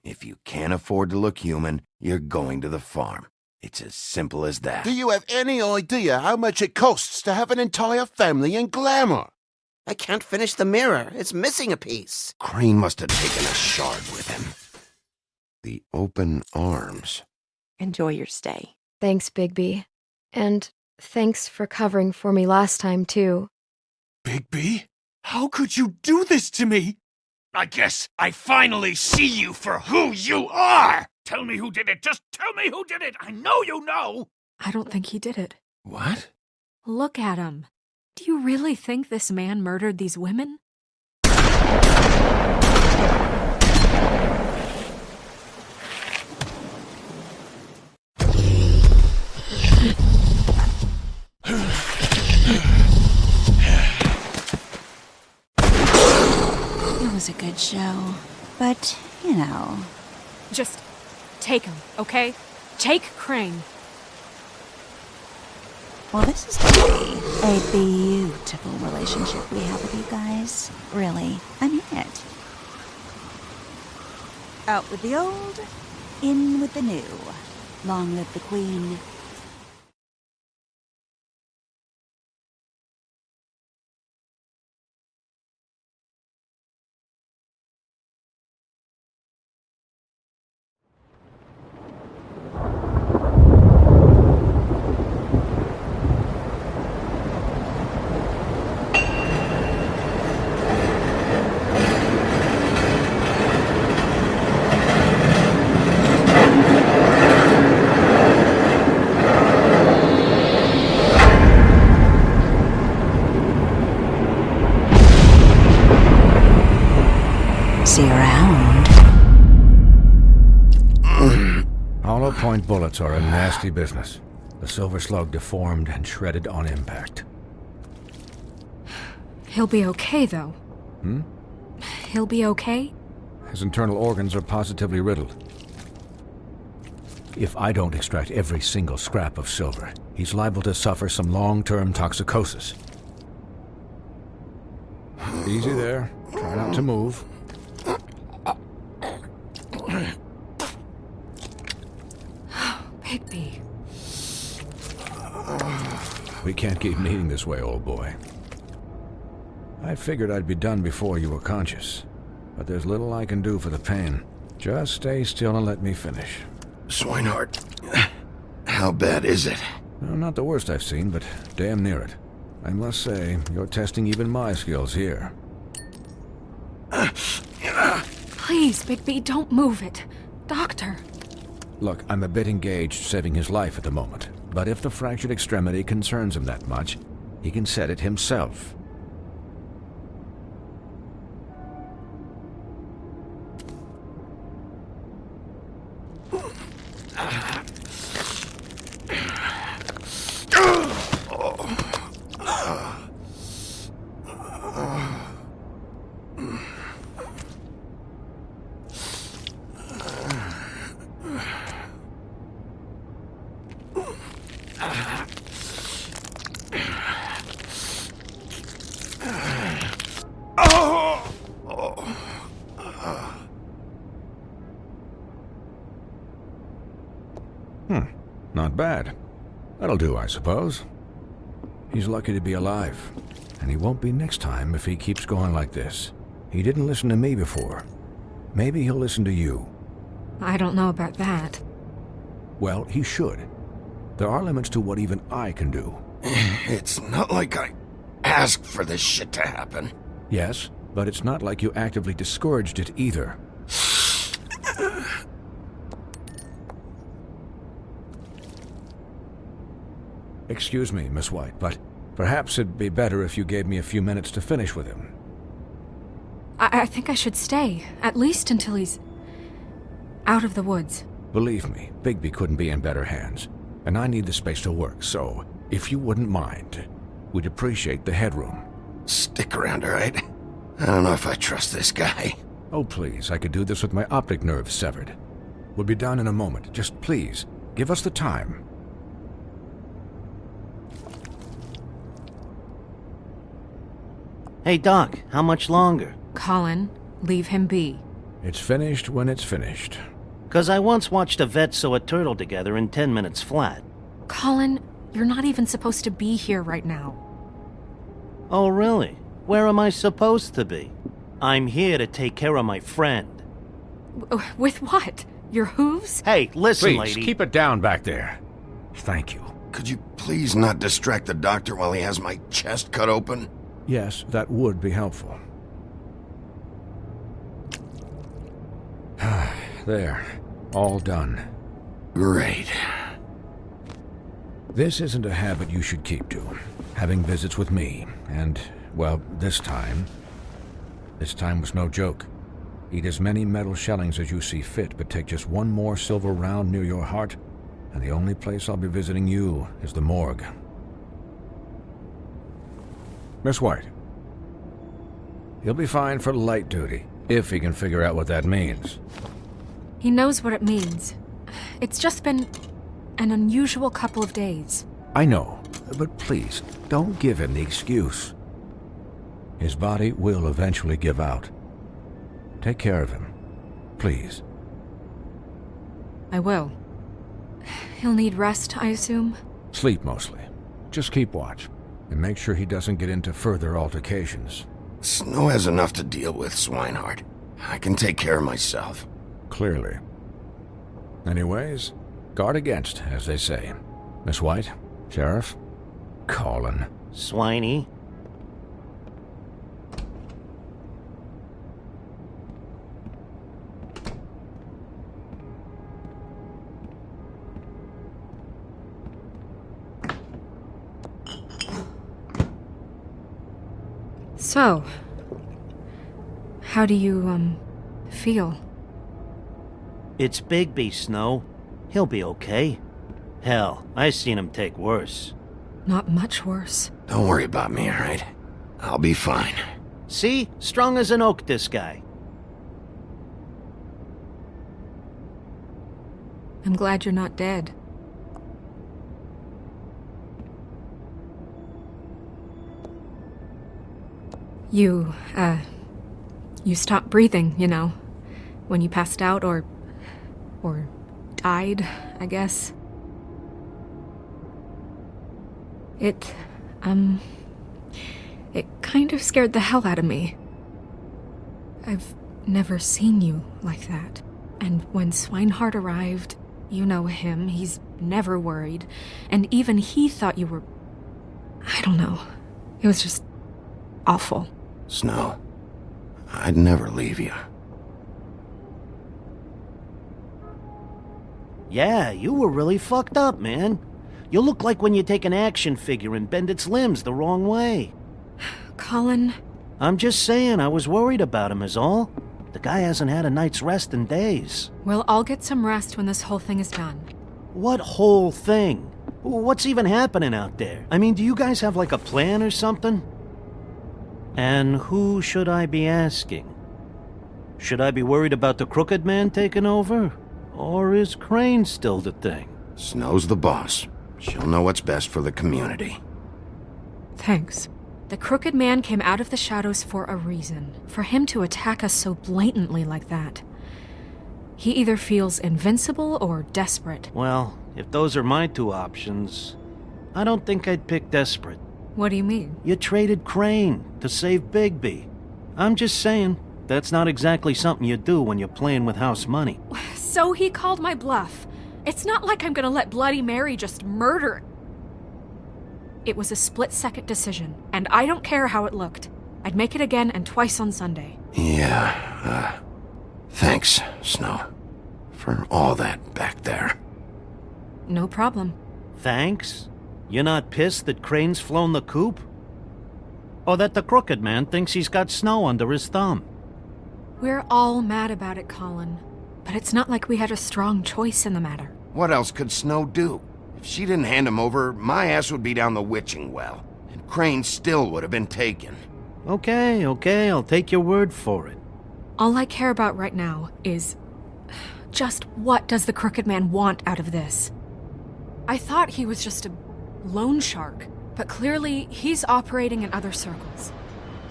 If you can't afford to look human, you're going to the farm. It's as simple as that. Do you have any idea how much it costs to have an entire family in glamour? I can't finish the mirror. It's missing a piece. Crane must have taken a shard with him. The open arms. Enjoy your stay. Thanks, Bigby. And thanks for covering for me last time, too. Bigby? How could you do this to me? I guess I finally see you for who you are! Tell me who did it! Just tell me who did it! I know you know! I don't think he did it. What? Look at him. Do you really think this man murdered these women? It was a good show, but, you know... Just take him, okay? Take Crane. Well, this is going to be a beautiful relationship we have with you guys. Really, I mean it. Out with the old, in with the new. Long live the Queen. See you around. Hollow point bullets are a nasty business. The silver slug deformed and shredded on impact. He'll be okay, though. Hmm? He'll be okay? His internal organs are positively riddled. If I don't extract every single scrap of silver, he's liable to suffer some long-term toxicosis. Easy there. Try not to move. Bigby. We can't keep meeting this way, old boy. I figured I'd be done before you were conscious, but there's little I can do for the pain. Just stay still and let me finish. Swinehart, how bad is it? No, not the worst I've seen, but damn near it. I must say, you're testing even my skills here. Please, Bigby, don't move it. Doctor. Look, I'm a bit engaged saving his life at the moment, but if the fractured extremity concerns him that much, he can set it himself. Not bad. That'll do, I suppose. He's lucky to be alive, and he won't be next time if he keeps going like this. He didn't listen to me before. Maybe he'll listen to you. I don't know about that. Well, he should. There are limits to what even I can do. It's not like I asked for this shit to happen. Yes, but it's not like you actively discouraged it either. Excuse me, Miss White, but perhaps it'd be better if you gave me a few minutes to finish with him. I think I should stay, at least until he's out of the woods. Believe me, Bigby couldn't be in better hands, and I need the space to work, so if you wouldn't mind, we'd appreciate the headroom. Stick around, all right? I don't know if I trust this guy. Oh, please, I could do this with my optic nerve severed. We'll be done in a moment. Just please, give us the time. Hey, Doc, how much longer? Colin, leave him be. It's finished when it's finished. 'Cause I once watched a vet sew a turtle together in 10 minutes flat. Colin, you're not even supposed to be here right now. Oh, really? Where am I supposed to be? I'm here to take care of my friend. With what? Your hooves? Hey, listen, Please, lady. keep it down back there. Thank you. Could you please not distract the doctor while he has my chest cut open? Yes, that would be helpful. There. All done. Great. This isn't a habit you should keep to. Having visits with me, and, well, this time was no joke. Eat as many metal shellings as you see fit, but take just one more silver round near your heart, and the only place I'll be visiting you is the morgue. Miss White. He'll be fine for light duty, if he can figure out what that means. He knows what it means. It's just been an unusual couple of days. I know, but please, don't give him the excuse. His body will eventually give out. Take care of him, please. I will. He'll need rest, I assume? Sleep mostly. Just keep watch, and make sure he doesn't get into further altercations. Snow has enough to deal with, Swinehart. I can take care of myself. Clearly. Anyways, guard against, as they say. Miss White, Sheriff, Colin. Swiney. So, how do you, feel? It's Bigby, Snow. He'll be okay. Hell, I seen him take worse. Not much worse. Don't worry about me, all right? I'll be fine. See? Strong as an oak, this guy. I'm glad you're not dead. You stopped breathing, you know, when you passed out or died, I guess. It kind of scared the hell out of me. I've never seen you like that. And when Swinehart arrived, you know him, he's never worried. And even he thought you were... I don't know. It was just awful. Snow, I'd never leave you. Yeah, you were really fucked up, man. You look like when you take an action figure and bend its limbs the wrong way. Colin... I'm just saying, I was worried about him is all. The guy hasn't had a night's rest in days. We'll all get some rest when this whole thing is done. What whole thing? What's even happening out there? I mean, do you guys have like a plan or something? And who should I be asking? Should I be worried about the Crooked Man taking over? Or is Crane still the thing? Snow's the boss. She'll know what's best for the community. Thanks. The Crooked Man came out of the shadows for a reason. For him to attack us so blatantly like that. He either feels invincible or desperate. Well, if those are my two options, I don't think I'd pick desperate. What do you mean? You traded Crane to save Bigby. I'm just saying, that's not exactly something you do when you're playing with house money. So he called my bluff. It's not like I'm gonna let Bloody Mary just murder. It was a split-second decision, and I don't care how it looked. I'd make it again and twice on Sunday. Yeah, thanks, Snow, for all that back there. No problem. Thanks? You're not pissed that Crane's flown the coop? Or that the Crooked Man thinks he's got Snow under his thumb? We're all mad about it, Colin. But it's not like we had a strong choice in the matter. What else could Snow do? If she didn't hand him over, my ass would be down the witching well, and Crane still would have been taken. Okay, I'll take your word for it. All I care about right now is... just what does the Crooked Man want out of this? I thought he was just a loan shark, but clearly he's operating in other circles.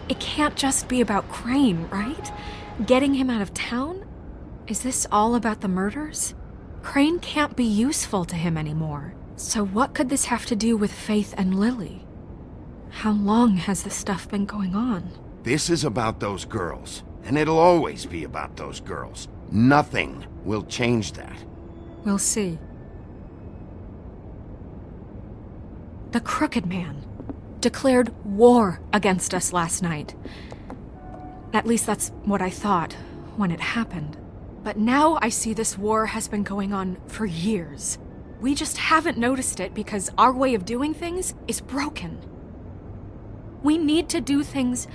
It can't just be about Crane, right? Getting him out of town? Is this all about the murders? Crane can't be useful to him anymore. So what could this have to do with Faith and Lily? How long has this stuff been going on? This is about those girls, and it'll always be about those girls. Nothing will change that. We'll see. The Crooked Man declared war against us last night. At least that's what I thought when it happened. But now I see this war has been going on for years. We just haven't noticed it because our way of doing things is broken. We need to do things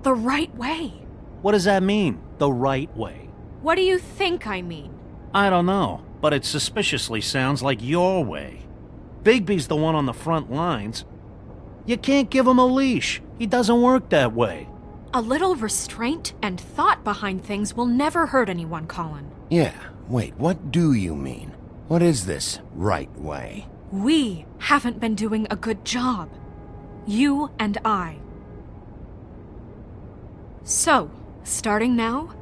the right way. What does that mean, the right way? What do you think I mean? I don't know, but it suspiciously sounds like your way. Bigby's the one on the front lines. You can't give him a leash. He doesn't work that way. A little restraint and thought behind things will never hurt anyone, Colin. Yeah, wait, what do you mean? What is this right way? We haven't been doing a good job. You and I. So, starting now,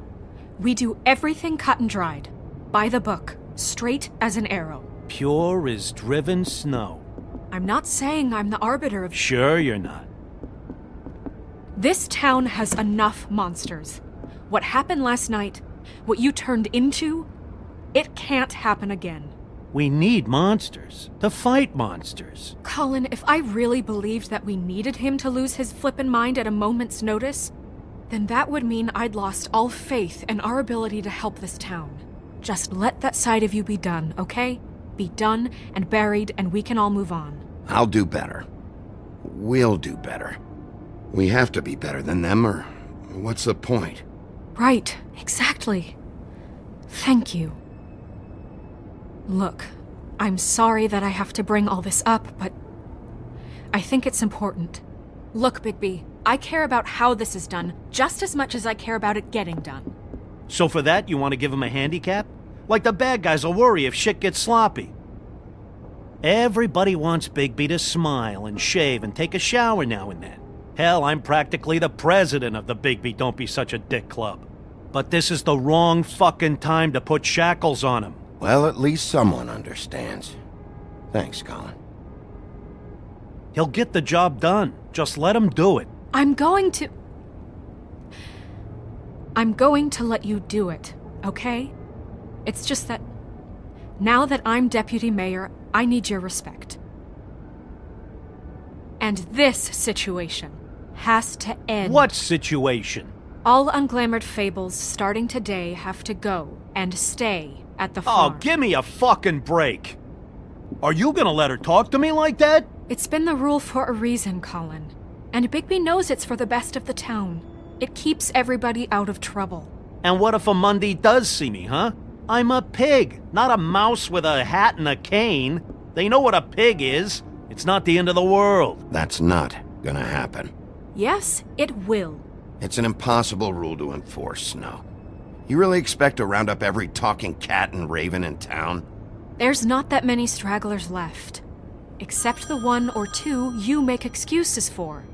we do everything cut and dried. By the book, straight as an arrow. Pure as driven snow. I'm not saying I'm the arbiter of... Sure you're not. This town has enough monsters. What happened last night, what you turned into, it can't happen again. We need monsters to fight monsters. Colin, if I really believed that we needed him to lose his flippin' mind at a moment's notice, then that would mean I'd lost all faith in our ability to help this town. Just let that side of you be done, okay? Be done and buried, and we can all move on. I'll do better. We'll do better. We have to be better than them, or what's the point? Right, exactly. Thank you. Look, I'm sorry that I have to bring all this up, but I think it's important. Look, Bigby, I care about how this is done just as much as I care about it getting done. So for that, you want to give him a handicap? Like the bad guys will worry if shit gets sloppy. Everybody wants Bigby to smile and shave and take a shower now and then. Hell, I'm practically the president of the Bigby Don't Be Such a Dick Club. But this is the wrong fucking time to put shackles on him. Well, at least someone understands. Thanks, Colin. He'll get the job done. Just let him do it. I'm going to let you do it, okay? It's just that now that I'm deputy mayor, I need your respect. And this situation has to end. What situation? All unglamored Fables starting today have to go and stay at the farm. Oh, give me a fucking break. Are you gonna let her talk to me like that? It's been the rule for a reason, Colin. And Bigby knows it's for the best of the town. It keeps everybody out of trouble. And what if a Mundy does see me, huh? I'm a pig, not a mouse with a hat and a cane. They know what a pig is. It's not the end of the world. That's not gonna happen. Yes, it will. It's an impossible rule to enforce, Snow. You really expect to round up every talking cat and raven in town? There's not that many stragglers left. Except the one or two you make excuses for.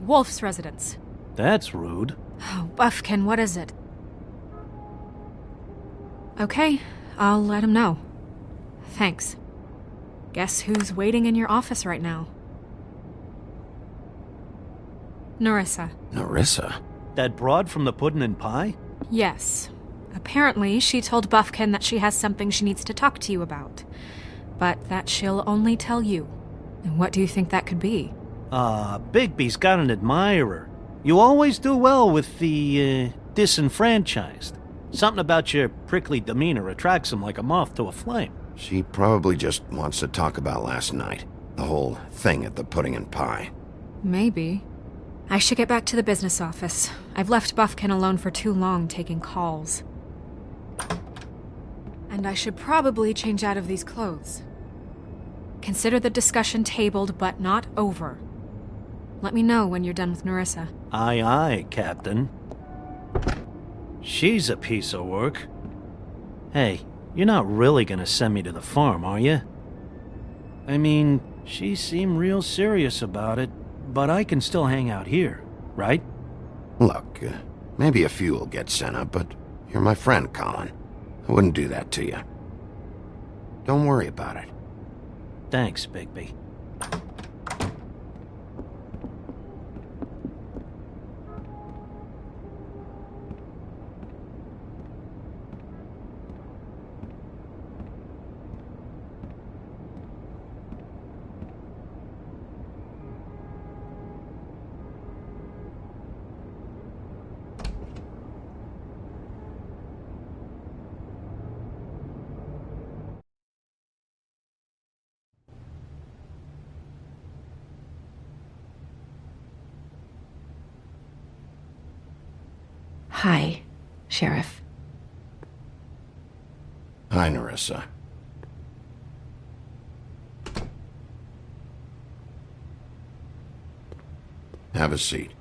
Wolf's residence. That's rude. Oh, Buffkin, what is it? Okay, I'll let him know. Thanks. Guess who's waiting in your office right now? Narissa. Narissa? That broad from the puddin' and pie? Yes. Apparently, she told Buffkin that she has something she needs to talk to you about. But that she'll only tell you. And what do you think that could be? Bigby's got an admirer. You always do well with the, disenfranchised. Something about your prickly demeanor attracts him like a moth to a flame. She probably just wants to talk about last night. The whole thing at the pudding and pie. Maybe. I should get back to the business office. I've left Buffkin alone for too long taking calls. And I should probably change out of these clothes. Consider the discussion tabled, but not over. Let me know when you're done with Narissa. Aye, aye, Captain. She's a piece of work. Hey, you're not really gonna send me to the farm, are you? I mean, she seemed real serious about it, but I can still hang out here. right? Look, maybe a few will get sent up, but you're my friend, Colin. I wouldn't do that to you. Don't worry about it. Thanks, Bigby. Hi, Sheriff. Hi, Nerissa. Have a seat.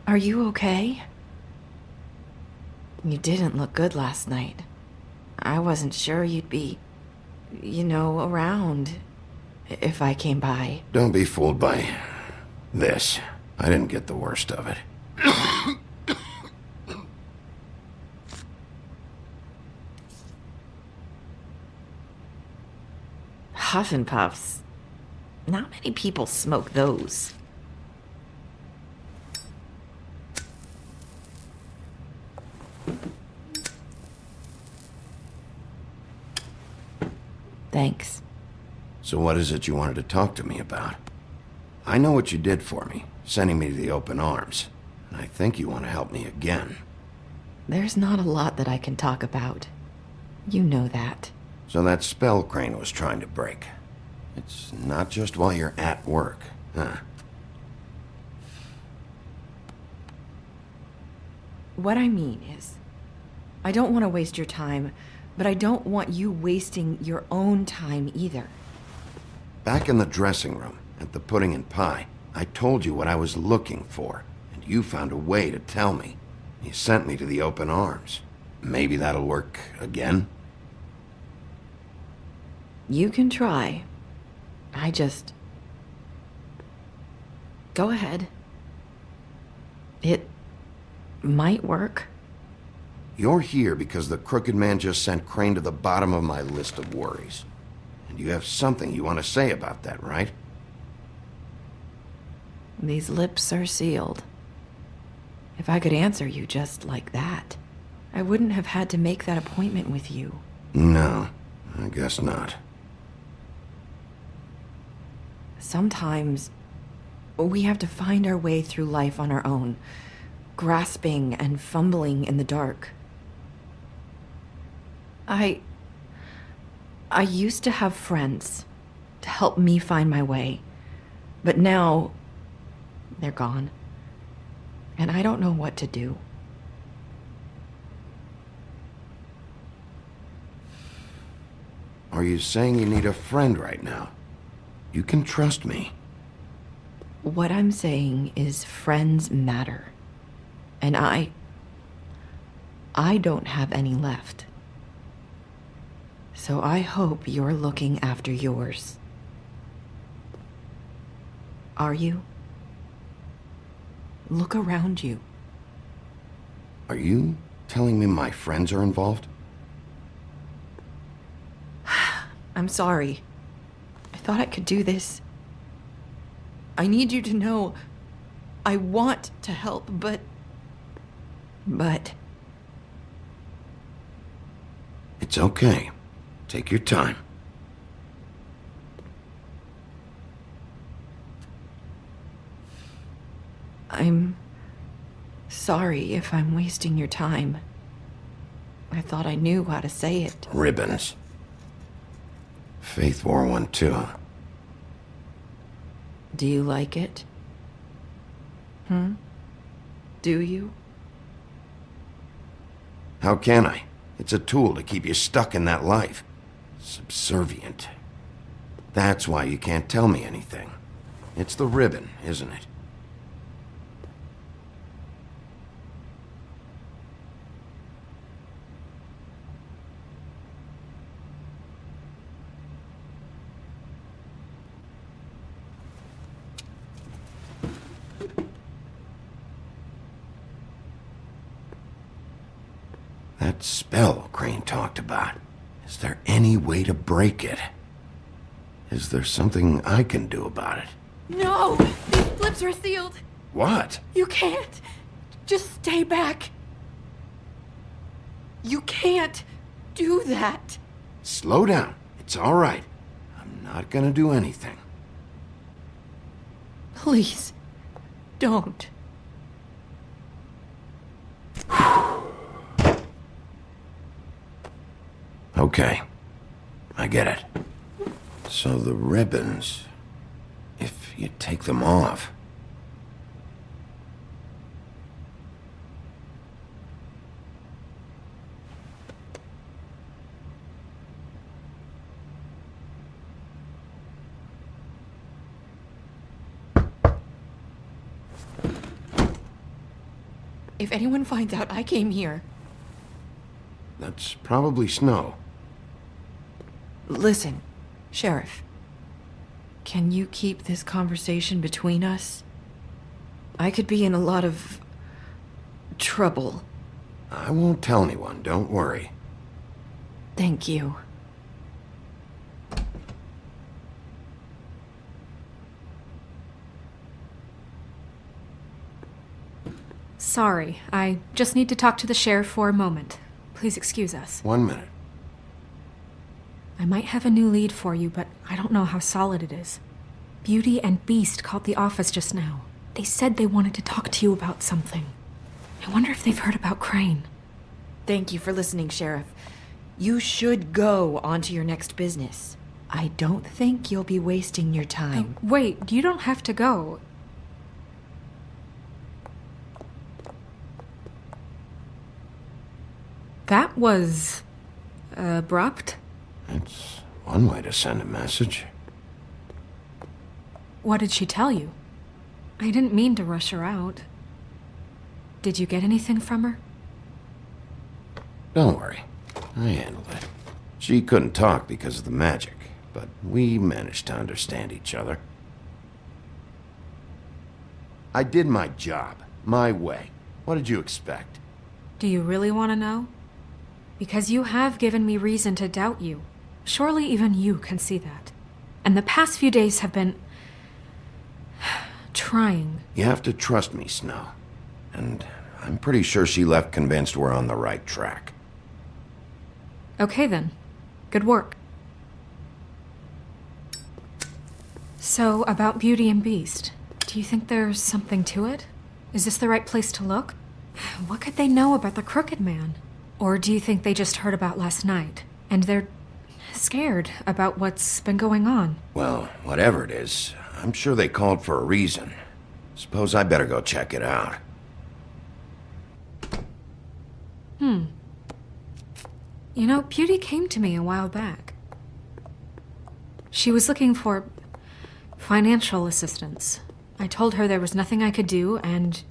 Are you okay? You didn't look good last night. I wasn't sure you'd be, around if I came by. Don't be fooled by this. I didn't get the worst of it. Huff and puffs. Not many people smoke those. Thanks. So what is it you wanted to talk to me about? I know what you did for me, sending me to the open arms. And I think you want to help me again. There's not a lot that I can talk about. You know that. So that spell Crane was trying to break. It's not just while you're at work, huh? What I mean is, I don't want to waste your time, but I don't want you wasting your own time either. Back in the dressing room, at the pudding and pie, I told you what I was looking for, and you found a way to tell me. You sent me to the open arms. Maybe that'll work again? You can try. Go ahead. It might work. You're here because the crooked man just sent Crane to the bottom of my list of worries. And you have something you want to say about that, right? These lips are sealed. If I could answer you just like that, I wouldn't have had to make that appointment with you. No, I guess not. Sometimes we have to find our way through life on our own, grasping and fumbling in the dark. I used to have friends to help me find my way, but now they're gone, and I don't know what to do. Are you saying you need a friend right now? You can trust me. What I'm saying is friends matter, and I don't have any left. So I hope you're looking after yours. Are you? Look around you. Are you telling me my friends are involved? I'm sorry. I thought I could do this. I need you to know I want to help, but... It's okay. Take your time. I'm sorry if I'm wasting your time. I thought I knew how to say it. Ribbons. Faith 412. Do you like it? Do you? How can I? It's a tool to keep you stuck in that life. Subservient. That's why you can't tell me anything. It's the ribbon, isn't it? That spell Crane talked about. Is there any way to break it? Is there something I can do about it? No! These flips are sealed! What? You can't! Just stay back! You can't do that! Slow down. It's all right. I'm not gonna do anything. Please, don't. Okay. I get it. So the ribbons, if you take them off... If anyone finds out I came here... That's probably snow. Listen, Sheriff. Can you keep this conversation between us? I could be in a lot of... trouble. I won't tell anyone, don't worry. Thank you. Sorry, I just need to talk to the sheriff for a moment. Please excuse us. 1 minute. I might have a new lead for you, but I don't know how solid it is. Beauty and Beast called the office just now. They said they wanted to talk to you about something. I wonder if they've heard about Crane. Thank you for listening, Sheriff. You should go on to your next business. I don't think you'll be wasting your time. Wait, you don't have to go. That was... abrupt? It's one way to send a message. What did she tell you? I didn't mean to rush her out. Did you get anything from her? Don't worry. I handled it. She couldn't talk because of the magic, but we managed to understand each other. I did my job, my way. What did you expect? Do you really want to know? Because you have given me reason to doubt you. Surely even you can see that. And the past few days have been... trying. You have to trust me, Snow. And I'm pretty sure she left convinced we're on the right track. Okay then. Good work. So, about Beauty and Beast, do you think there's something to it? Is this the right place to look? What could they know about the Crooked Man? Or do you think they just heard about last night, and they're scared about what's been going on? Well, whatever it is, I'm sure they called for a reason. Suppose I better go check it out. You know, Beauty came to me a while back. She was looking for financial assistance. I told her there was nothing I could do, and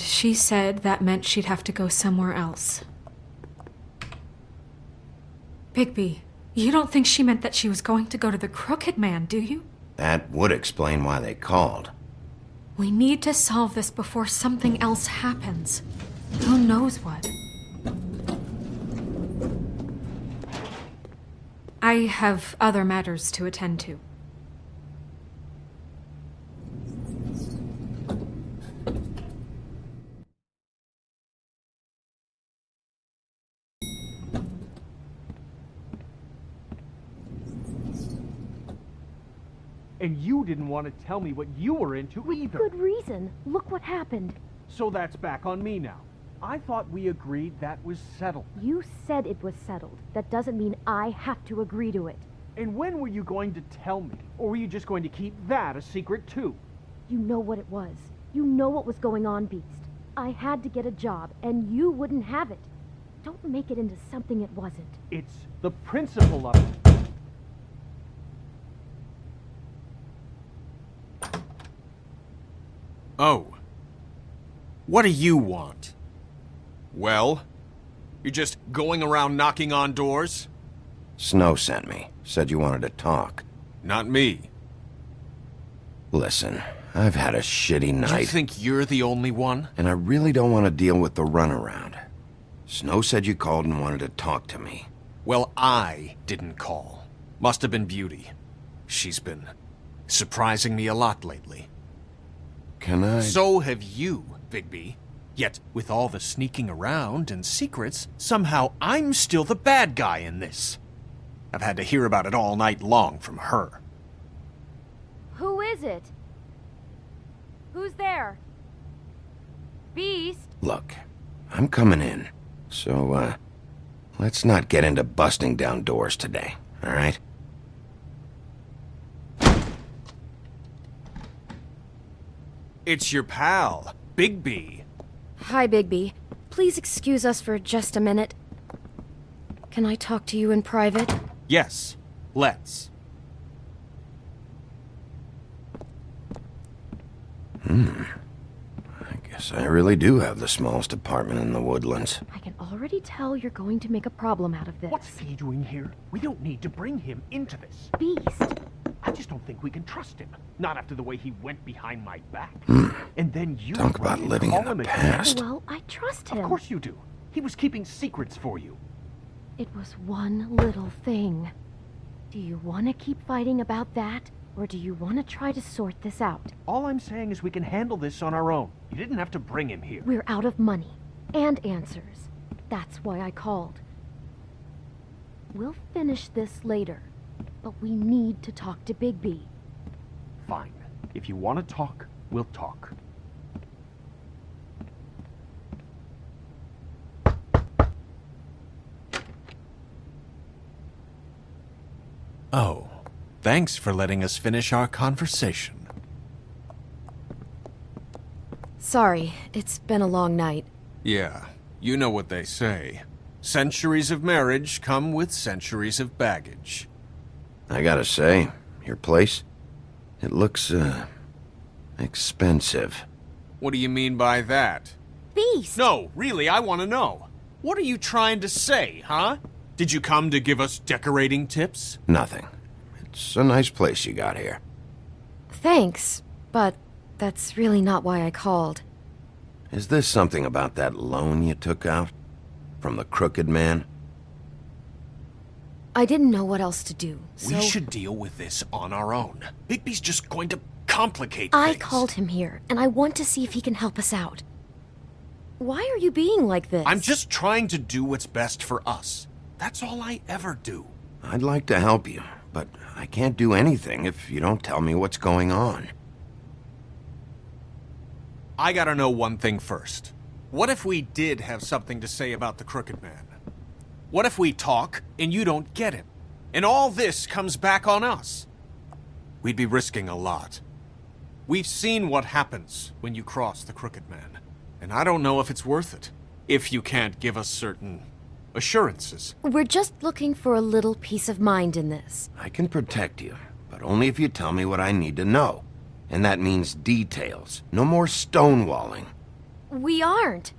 she said that meant she'd have to go somewhere else. Bigby, you don't think she meant that she was going to go to the Crooked Man, do you? That would explain why they called. We need to solve this before something else happens. Who knows what? I have other matters to attend to. And you didn't want to tell me what you were into either. Good reason. Look what happened. So that's back on me now. I thought we agreed that was settled. You said it was settled. That doesn't mean I have to agree to it. And when were you going to tell me? Or were you just going to keep that a secret too? You know what it was. You know what was going on, Beast. I had to get a job, and you wouldn't have it. Don't make it into something it wasn't. It's the principle of it. Oh. What do you want? Well? You're just going around knocking on doors? Snow sent me. Said you wanted to talk. Not me. Listen, I've had a shitty night. You think you're the only one? And I really don't want to deal with the runaround. Snow said you called and wanted to talk to me. Well, I didn't call. Must have been Beauty. She's been surprising me a lot lately. Can I... So have you, Bigby. Yet, with all the sneaking around and secrets, somehow I'm still the bad guy in this. I've had to hear about it all night long from her. Who is it? Who's there? Beast? Look, I'm coming in. So, let's not get into busting down doors today, all right? It's your pal, Bigby. Hi, Bigby. Please excuse us for just a minute. Can I talk to you in private? Yes, let's. I guess I really do have the smallest apartment in the Woodlands. I can already tell you're going to make a problem out of this. What's he doing here? We don't need to bring him into this. Beast? I just don't think we can trust him. Not after the way he went behind my back. And then you Talk about run and living call in the him a- past. Well, I trust him. Of course you do. He was keeping secrets for you. It was one little thing. Do you want to keep fighting about that? Or do you want to try to sort this out? All I'm saying is we can handle this on our own. You didn't have to bring him here. We're out of money. And answers. That's why I called. We'll finish this later. But we need to talk to Bigby. Fine. If you want to talk, we'll talk. Oh, thanks for letting us finish our conversation. Sorry, it's been a long night. Yeah, you know what they say. Centuries of marriage come with centuries of baggage. I gotta say, your place, it looks, expensive. What do you mean by that? Beast! No, really, I want to know. What are you trying to say, huh? Did you come to give us decorating tips? Nothing. It's a nice place you got here. Thanks, but that's really not why I called. Is this something about that loan you took out? From the crooked man? I didn't know what else to do, so... We should deal with this on our own. Bigby's just going to complicate I things. called him here, and I want to see if he can help us out. Why are you being like this? I'm just trying to do what's best for us. That's all I ever do. I'd like to help you, but I can't do anything if you don't tell me what's going on. I gotta know one thing first. What if we did have something to say about the Crooked Man? What if we talk and you don't get him? And all this comes back on us? We'd be risking a lot. We've seen what happens when you cross the Crooked Man. And I don't know if it's worth it. If you can't give us certain assurances. We're just looking for a little peace of mind in this. I can protect you, but only if you tell me what I need to know. And that means details. No more stonewalling. We aren't.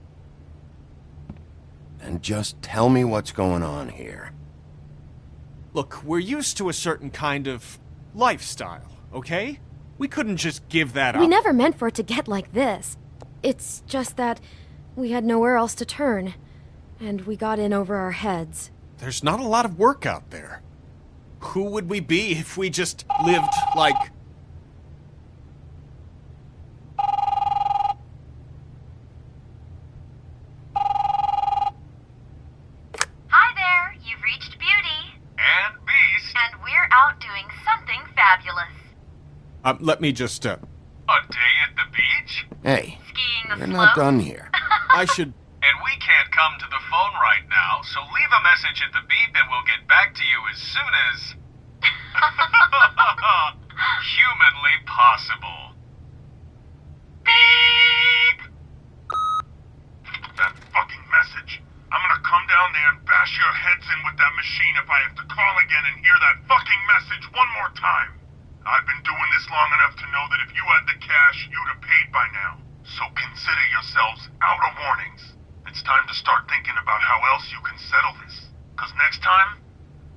And just tell me what's going on here. Look, we're used to a certain kind of lifestyle, okay? We couldn't just give that up. We never meant for it to get like this. It's just that we had nowhere else to turn, and we got in over our heads. There's not a lot of work out there. Who would we be if we just lived like... Hi there, you've reached Beauty. And Beast. And we're out doing something fabulous. Let me just, A day at the beach? Hey, Skiing the we're slopes. not done here. I should... And we can't come to the phone right now, so leave a message at the beep and we'll get back to you as soon as... humanly possible. Beep! That fucking message. I'm gonna come down there and bash your heads in with that machine if I have to call again and hear that fucking message one more time. I've been doing this long enough to know that if you had the cash, you'd have paid by now. consider yourselves out of warnings. It's time to start thinking about how else you can settle this. Because next time,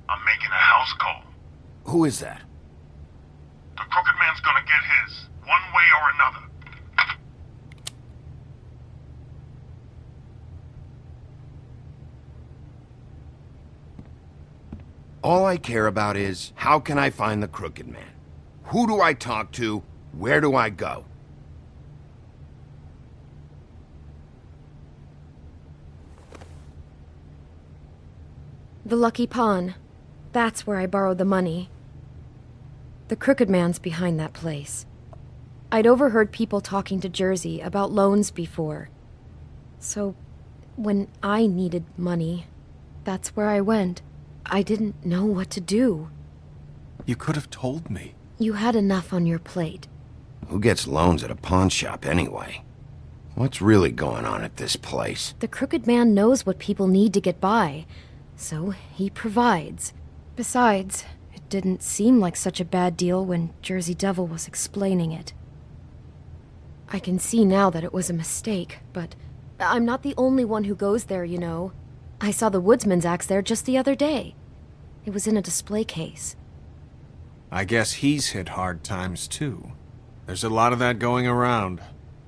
I'm making a house call. Who is that? The Crooked Man's gonna get his, one way or another. All I care about is, how can I find the Crooked Man? Who do I talk to? Where do I go? The Lucky Pawn. That's where I borrowed the money. The Crooked Man's behind that place. I'd overheard people talking to Jersey about loans before. So, when I needed money, that's where I went. I didn't know what to do. You could have told me. You had enough on your plate. Who gets loans at a pawn shop anyway? What's really going on at this place? The Crooked Man knows what people need to get by, so he provides. Besides, it didn't seem like such a bad deal when Jersey Devil was explaining it. I can see now that it was a mistake, but I'm not the only one who goes there, you know. I saw the woodsman's axe there just the other day. It was in a display case. I guess he's hit hard times too. There's a lot of that going around.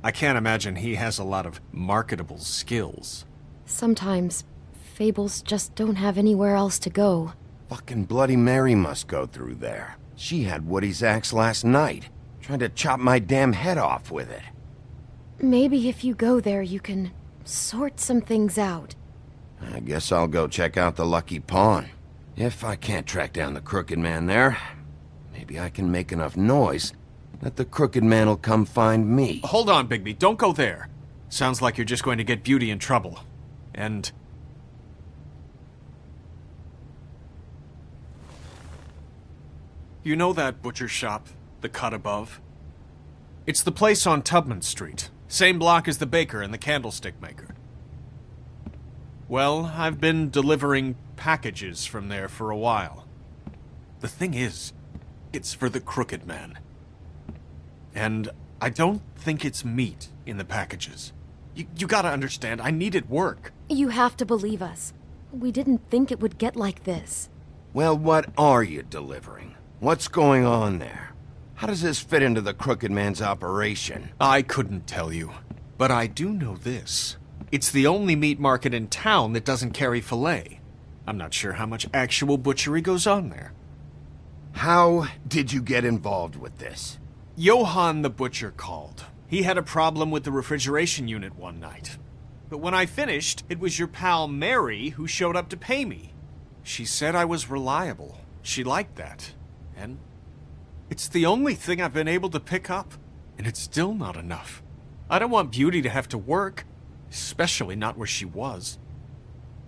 I can't imagine he has a lot of marketable skills. Sometimes, Fables just don't have anywhere else to go. Fucking Bloody Mary must go through there. She had Woody's axe last night. Tried to chop my damn head off with it. Maybe if you go there, you can sort some things out. I guess I'll go check out the Lucky Pawn. If I can't track down the Crooked Man there, maybe I can make enough noise that the Crooked Man will come find me. Hold on, Bigby. Don't go there. Sounds like you're just going to get Beauty in trouble. And... you know that butcher shop, the cut above? It's the place on Tubman Street. Same block as the baker and the candlestick maker. Well, I've been delivering packages from there for a while. The thing is, it's for the Crooked Man. And I don't think it's meat in the packages. You gotta understand, I needed work. You have to believe us. We didn't think it would get like this. Well, what are you delivering? What's going on there? How does this fit into the Crooked Man's operation? I couldn't tell you, but I do know this. It's the only meat market in town that doesn't carry filet. I'm not sure how much actual butchery goes on there. How did you get involved with this? Johann the butcher called. He had a problem with the refrigeration unit one night. But when I finished, it was your pal Mary who showed up to pay me. She said I was reliable. She liked that. And it's the only thing I've been able to pick up. And it's still not enough. I don't want Beauty to have to work. Especially not where she was.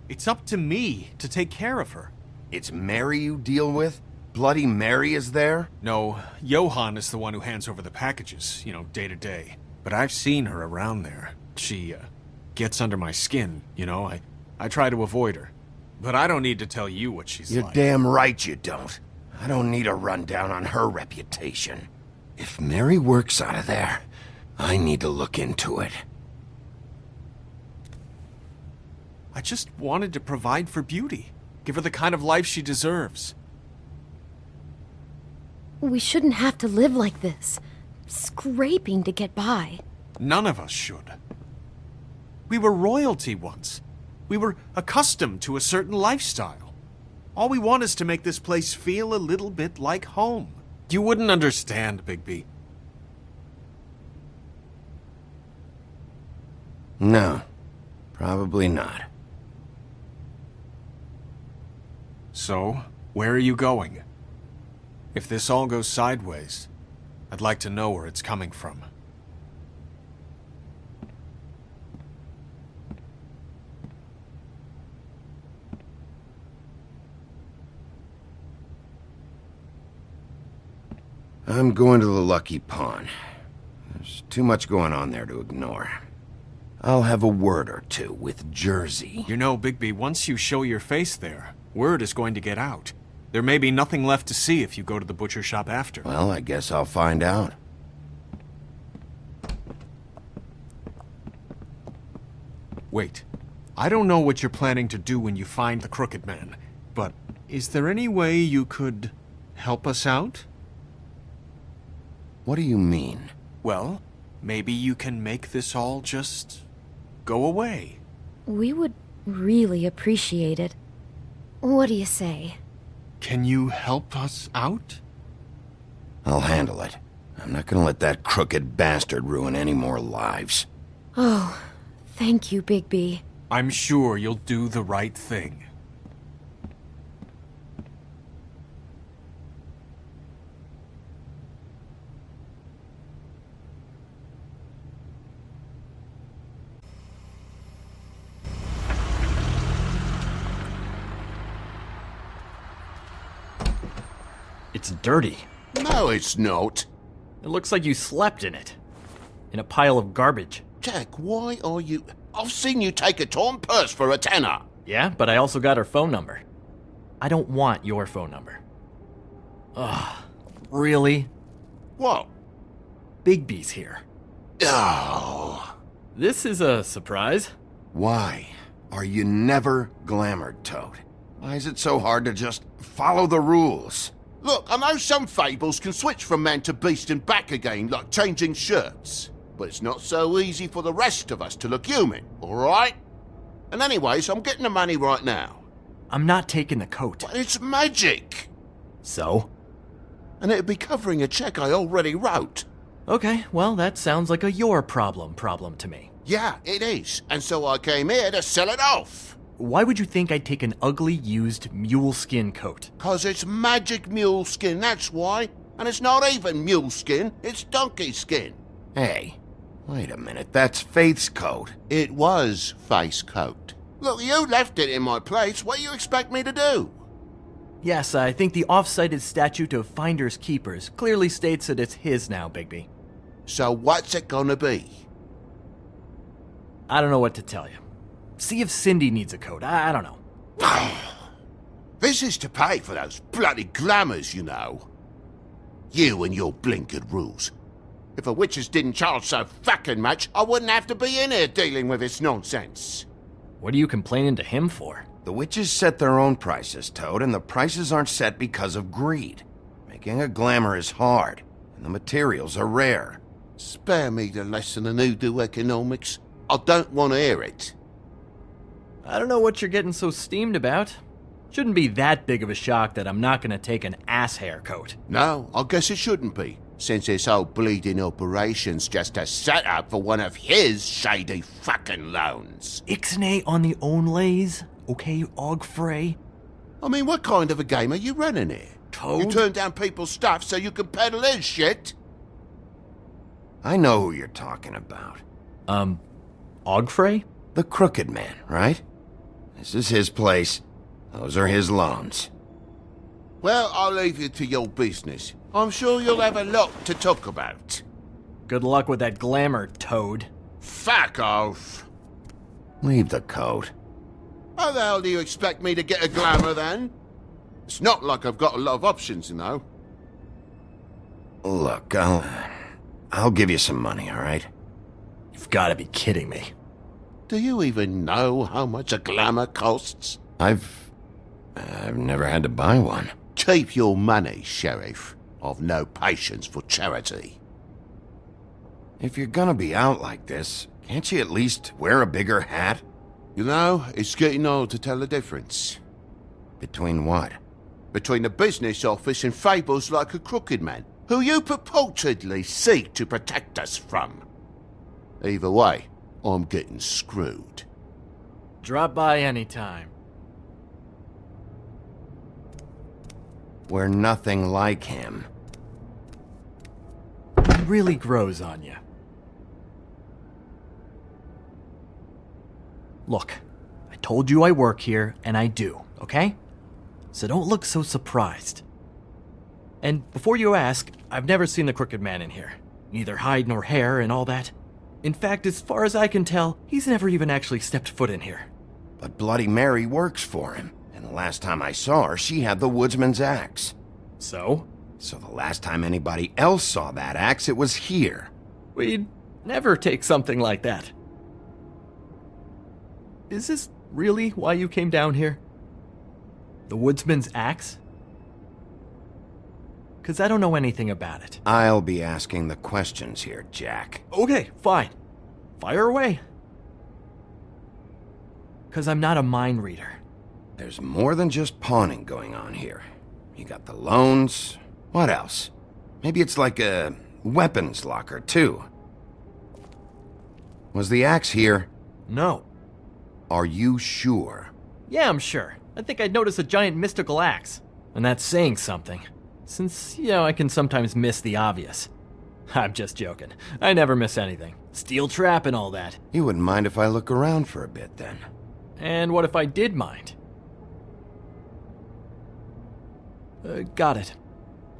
It's up to me to take care of her. It's Mary you deal with? Bloody Mary is there? No, Johann is the one who hands over the packages, you know, day to day. But I've seen her around there. She, gets under my skin, you know. I try to avoid her. But I don't need to tell you what she's You're like. damn right you don't. I don't need a rundown on her reputation. If Mary works out of there, I need to look into it. I just wanted to provide for Beauty. Give her the kind of life she deserves. We shouldn't have to live like this. Scraping to get by. None of us should. We were royalty once. We were accustomed to a certain lifestyle. All we want is to make this place feel a little bit like home. You wouldn't understand, Bigby. No, probably not. So, where are you going? If this all goes sideways, I'd like to know where it's coming from. I'm going to the Lucky Pawn. There's too much going on there to ignore. I'll have a word or two with Jersey. You know, Bigby, once you show your face there, word is going to get out. There may be nothing left to see if you go to the butcher shop after. Well, I guess I'll find out. Wait. I don't know what you're planning to do when you find the Crooked Man, but is there any way you could help us out? What do you mean? Well, maybe you can make this all just go away. We would really appreciate it. What do you say? Can you help us out? I'll handle it. I'm not gonna let that crooked bastard ruin any more lives. Oh, thank you, Bigby. I'm sure you'll do the right thing. It's dirty. No, it's not. It looks like you slept in it. In a pile of garbage. Jack, why are you... I've seen you take a torn purse for a tenner. Yeah, but I also got her phone number. I don't want your phone number. Ugh, really? What? Bigby's here. Oh. This is a surprise. Why are you never glamored, Toad? Why is it so hard to just follow the rules? Look, I know some Fables can switch from man to beast and back again, like changing shirts. But it's not so easy for the rest of us to look human, alright? And anyways, I'm getting the money right now. I'm not taking the coat. But it's magic! So? And it'd be covering a check I already wrote. Okay, well, that sounds like a your problem to me. Yeah, it is. And so I came here to sell it off. Why would you think I'd take an ugly, used mule skin coat? 'Cause it's magic mule skin, that's why. And it's not even mule skin, it's donkey skin. Hey, wait a minute, that's Faith's coat. It was Faith's coat. Look, you left it in my place, what do you expect me to do? Yes, I think the off-cited statute of Finders Keepers clearly states that it's his now, Bigby. So what's it gonna be? I don't know what to tell you. See if Cindy needs a coat. I don't know. This is to pay for those bloody glamours, you know. You and your blinkered rules. If the witches didn't charge so fucking much, I wouldn't have to be in here dealing with this nonsense. What are you complaining to him for? The witches set their own prices, Toad, and the prices aren't set because of greed. Making a glamour is hard, and the materials are rare. Spare me the lesson in hoodoo economics. I don't want to hear it. I don't know what you're getting so steamed about. Shouldn't be that big of a shock that I'm not gonna take an ass haircoat. No, I guess it shouldn't be, since this whole bleeding operation's just a setup for one of his shady fucking loans. Ixnay on the own lays, okay, Ogfrey? I mean, what kind of a game are you running here? Toad? You turn down people's stuff so you can peddle his shit? I know who you're talking about. Ogfrey? The Crooked Man, right? This is his place. Those are his loans. Well, I'll leave you to your business. I'm sure you'll have a lot to talk about. Good luck with that glamour, Toad. Fuck off. Leave the coat. How the hell do you expect me to get a glamour then? It's not like I've got a lot of options, you know. Look, I'll give you some money, all right? You've got to be kidding me. Do you even know how much a glamour costs? I've never had to buy one. Keep your money, Sheriff. I've no patience for charity. If you're gonna be out like this, can't you at least wear a bigger hat? You know, it's getting old to tell the difference. Between what? Between the business office and fables like a Crooked Man, who you purportedly seek to protect us from. Either way, I'm getting screwed. Drop by anytime. We're nothing like him. He really grows on you. Look, I told you I work here, and I do, okay? So don't look so surprised. And before you ask, I've never seen the Crooked Man in here. Neither hide nor hair and all that. In fact, as far as I can tell, he's never even actually stepped foot in here. But Bloody Mary works for him. And the last time I saw her, she had the woodsman's axe. So? So the last time anybody else saw that axe, it was here. We'd never take something like that. Is this really why you came down here? The woodsman's axe? 'Cause I don't know anything about it. I'll be asking the questions here, Jack. Okay, fine. Fire away. 'Cause I'm not a mind reader. There's more than just pawning going on here. You got the loans. What else? Maybe it's like a weapons locker, too. Was the axe here? No. Are you sure? Yeah, I'm sure. I think I'd notice a giant mystical axe. And that's saying something. Since, I can sometimes miss the obvious. I'm just joking. I never miss anything. Steel trap and all that. You wouldn't mind if I look around for a bit, then? And what if I did mind? Got it.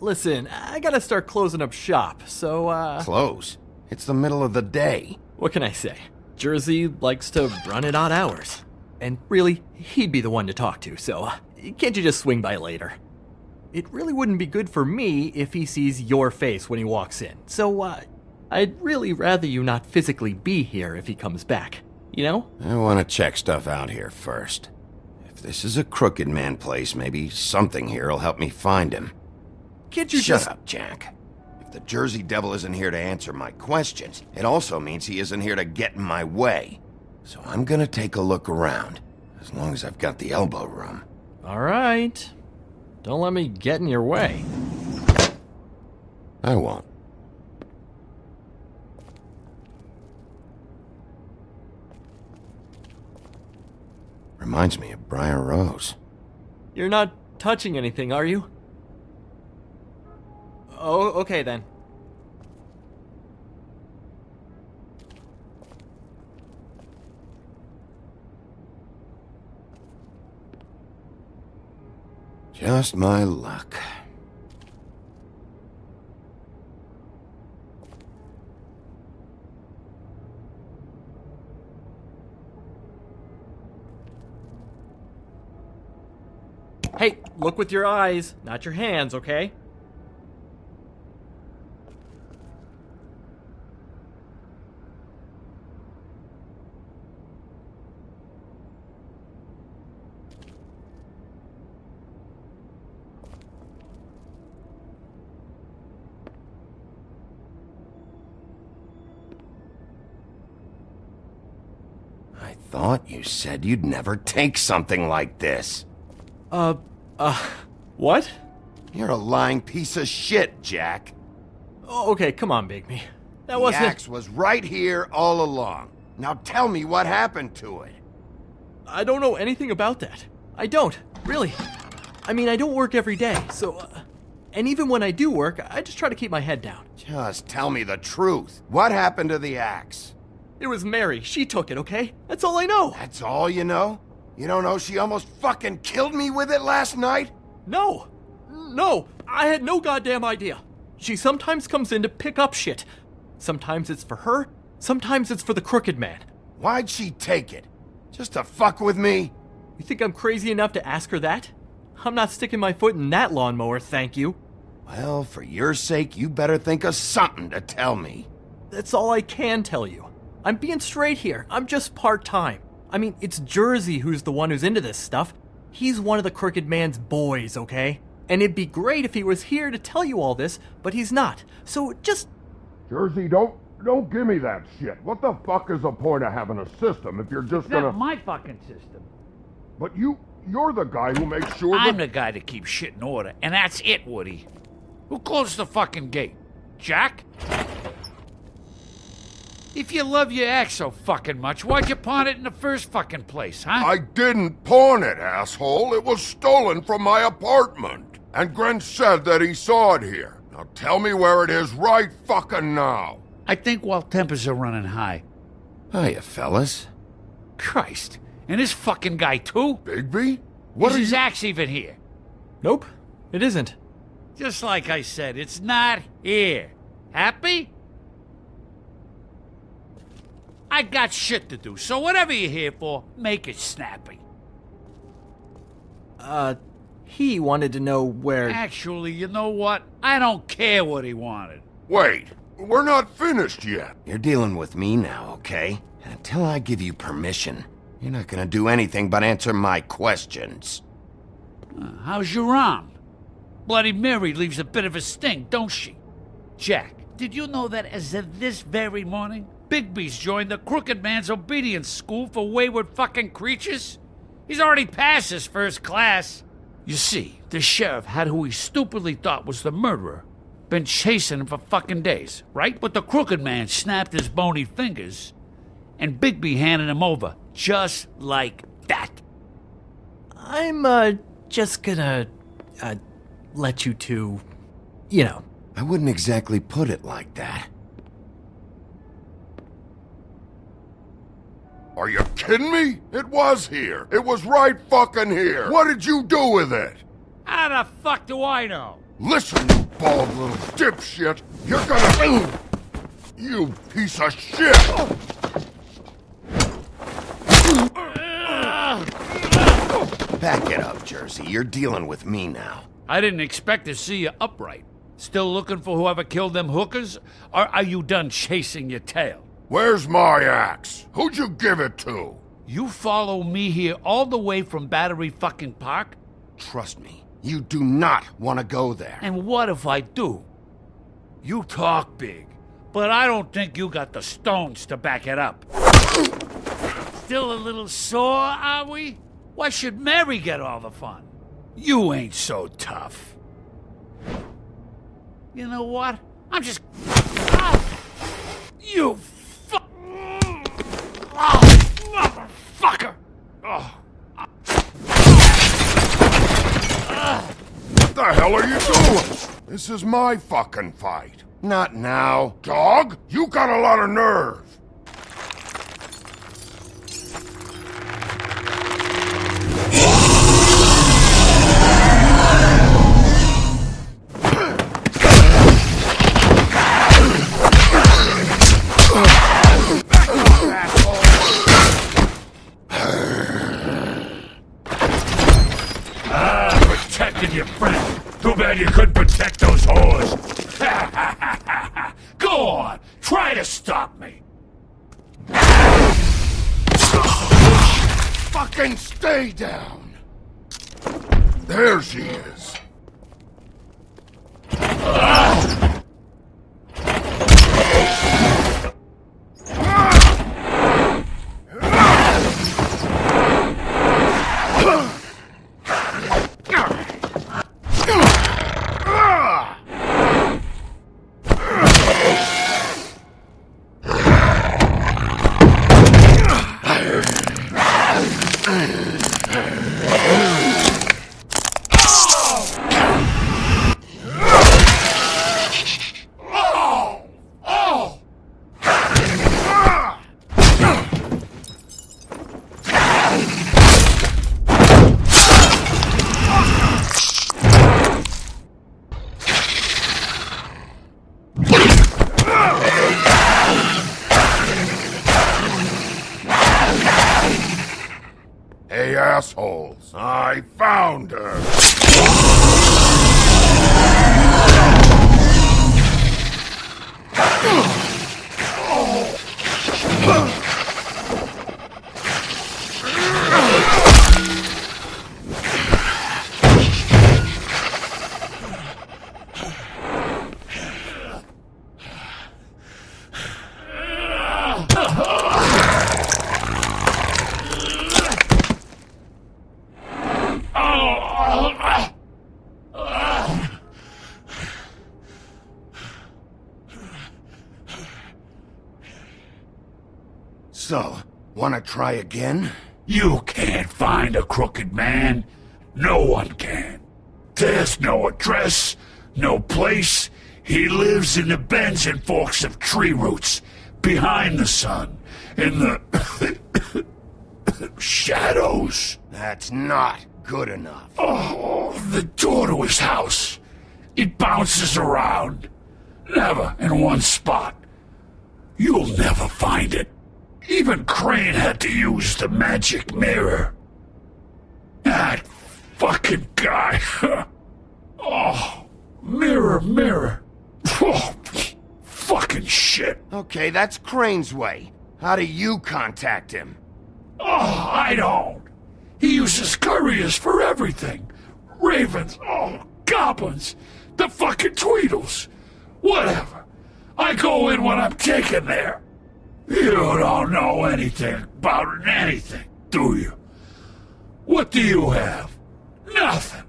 Listen, I gotta start closing up shop, so, Close? It's the middle of the day. What can I say? Jersey likes to run at odd hours. And really, he'd be the one to talk to, so can't you just swing by later? It really wouldn't be good for me if he sees your face when he walks in, so I'd really rather you not physically be here if he comes back, you know? I want to check stuff out here first. If this is a crooked man place, maybe something here will help me find him. Can't you Shut up, Jack. If the Jersey Devil isn't here to answer my questions, it also means he isn't here to get in my way. So I'm gonna take a look around, as long as I've got the elbow room. All right. Don't let me get in your way. I won't. Reminds me of Briar Rose. You're not touching anything, are you? Oh, okay then. Just my luck. Hey, look with your eyes, not your hands, okay? I thought you said you'd never take something like this. What? You're a lying piece of shit, Jack. Oh, okay, come on, Bigby. That wasn't... The axe was right here all along. Now tell me what happened to it. I don't know anything about that. I don't, really. I mean, I don't work every day, so... and even when I do work, I just try to keep my head down. Just tell me the truth. What happened to the axe? It was Mary. She took it, okay? That's all I know. That's all you know? You don't know she almost fucking killed me with it last night? No! No! I had no goddamn idea. She sometimes comes in to pick up shit. Sometimes it's for her, sometimes it's for the Crooked Man. Why'd she take it? Just to fuck with me? You think I'm crazy enough to ask her that? I'm not sticking my foot in that lawnmower, thank you. Well, for your sake, you better think of something to tell me. That's all I can tell you. I'm being straight here. I'm just part-time. I mean, it's Jersey who's the one who's into this stuff. He's one of the Crooked Man's boys, okay? And it'd be great if he was here to tell you all this, but he's not. So just... Jersey, don't give me that shit. What the fuck is the point of having a system if you're just It's gonna... not my fucking system. But you're the guy who makes sure I'm the guy that keeps shit in order, and that's it, Woody. Who closed the fucking gate? Jack? If you love your axe so fucking much, why'd you pawn it in the first fucking place, huh? I didn't pawn it, asshole. It was stolen from my apartment. And Gren said that he saw it here. Now tell me where it is right fucking now. I think while tempers are running high. Hiya, fellas. Christ. And this fucking guy, too? Bigby? Is his axe even here? Nope, it isn't. Just like I said, it's not here. Happy? I got shit to do, so whatever you're here for, make it snappy. He wanted to know where... Actually, you know what? I don't care what he wanted. Wait, we're not finished yet. You're dealing with me now, okay? And until I give you permission, You're not gonna do anything but answer my questions. How's your arm? Bloody Mary leaves a bit of a stink, don't she? Jack, did you know that as of this very morning, Bigby's joined the Crooked Man's obedience school for wayward fucking creatures? He's already passed his first class. You see, the sheriff had who he stupidly thought was the murderer. Been chasing him for fucking days, right? But the Crooked Man snapped his bony fingers, and Bigby handed him over, just like that. I'm, just gonna, let you two, you know. I wouldn't exactly put it like that. Are you kidding me? It was here. It was right fucking here. What did you do with it? How the fuck do I know? Listen, you bald little dipshit. You're gonna... You piece of shit! Back it up, Jersey. You're dealing with me now. I didn't expect to see you upright. Still looking for whoever killed them hookers? Or are you done chasing your tail? Where's my axe? Who'd you give it to? You follow me here all the way from Battery fucking Park? Trust me, you do not want to go there. And what if I do? You talk big, but I don't think you got the stones to back it up. Still a little sore, are we? Why should Mary get all the fun? You ain't so tough. You know what? I'm just... Oh, you motherfucker! Oh. What the hell are you doing? This is my fucking fight. Not now. Dog, you got a lot of nerve. Protected your friend. Too bad you couldn't protect those whores. Go on, try to stop me. Fucking stay down. There she is. Hey, assholes. I found her. So, wanna try again? You can't find a crooked man. No one can. There's no address, no place. He lives in the bends and forks of tree roots, behind the sun, in the shadows. That's not good enough. Oh, the door to his house. It bounces around. Never in one spot. You'll never find it. Even Crane had to use the magic mirror. That fucking guy. Oh, mirror, mirror. Oh, fucking shit. Okay, that's Crane's way. How do you contact him? Oh, I don't. He uses couriers for everything. Ravens, goblins, the fucking Tweedles. Whatever. I go in when I'm taken there. You don't know anything about anything, do you? What do you have? Nothing.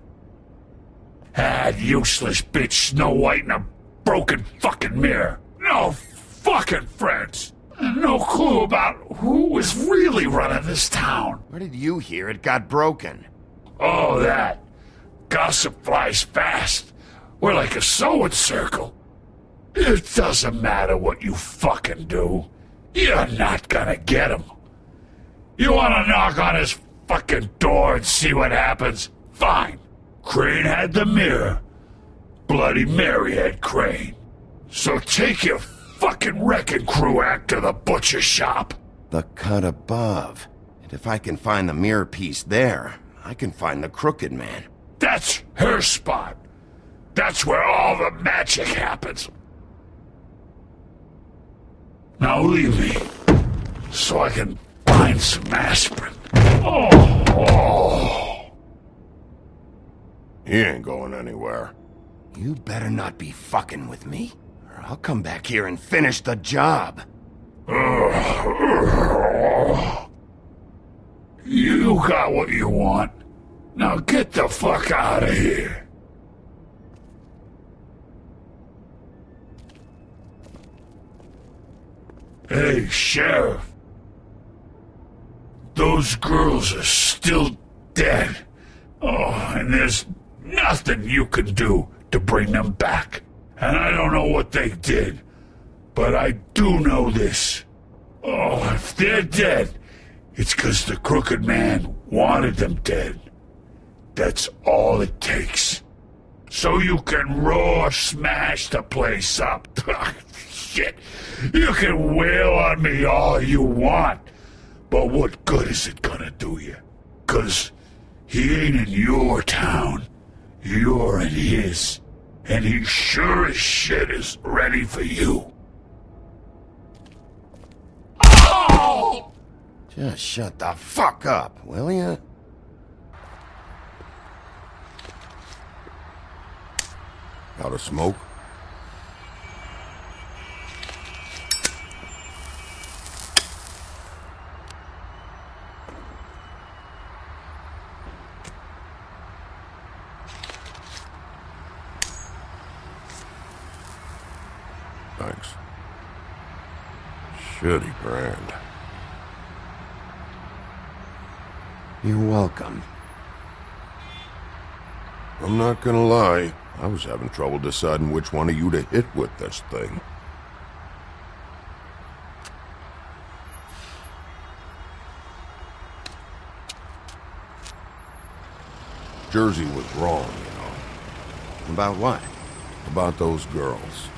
That useless bitch Snow White and a broken fucking mirror. No fucking friends. And no clue about who was really running this town. Where did you hear it got broken? Oh, that. Gossip flies fast. We're like a sewing circle. It doesn't matter what you fucking do. You're not gonna get him. You wanna knock on his fucking door and see what happens? Fine. Crane had the mirror. Bloody Mary had Crane. So take your fucking wrecking crew act to the butcher shop. The cut above. And if I can find the mirror piece there, I can find the Crooked Man. That's her spot. That's where all the magic happens. Now leave me, so I can find some aspirin. He ain't going anywhere. You better not be fucking with me, or I'll come back here and finish the job. You got what you want. Now get the fuck out of here. Hey, Sheriff. Those girls are still dead. Oh, and there's nothing you can do to bring them back. And I don't know what they did, but I do know this. Oh, if they're dead, it's 'cause the Crooked Man wanted them dead. That's all it takes. So you can roar smash the place up. Shit, you can wail on me all you want, but what good is it gonna do you? 'Cause he ain't in your town, you're in his, and he sure as shit is ready for you. Oh! Just shut the fuck up, will ya? Got a smoke? Thanks. Shitty brand. You're welcome. I'm not gonna lie, I was having trouble deciding which one of you to hit with this thing. Jersey was wrong, you know. About what? About those girls.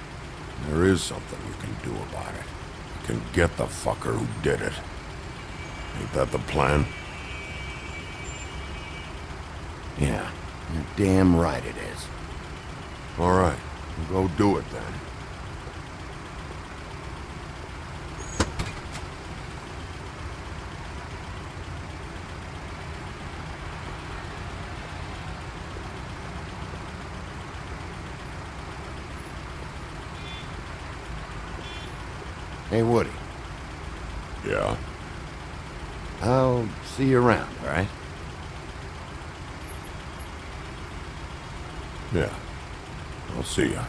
There is something you can do about it. You can get the fucker who did it. Ain't that the plan? Yeah, you're damn right it is. All right, we'll go do it then. Hey, Woody. Yeah? I'll see you around, all right? Yeah. I'll see ya.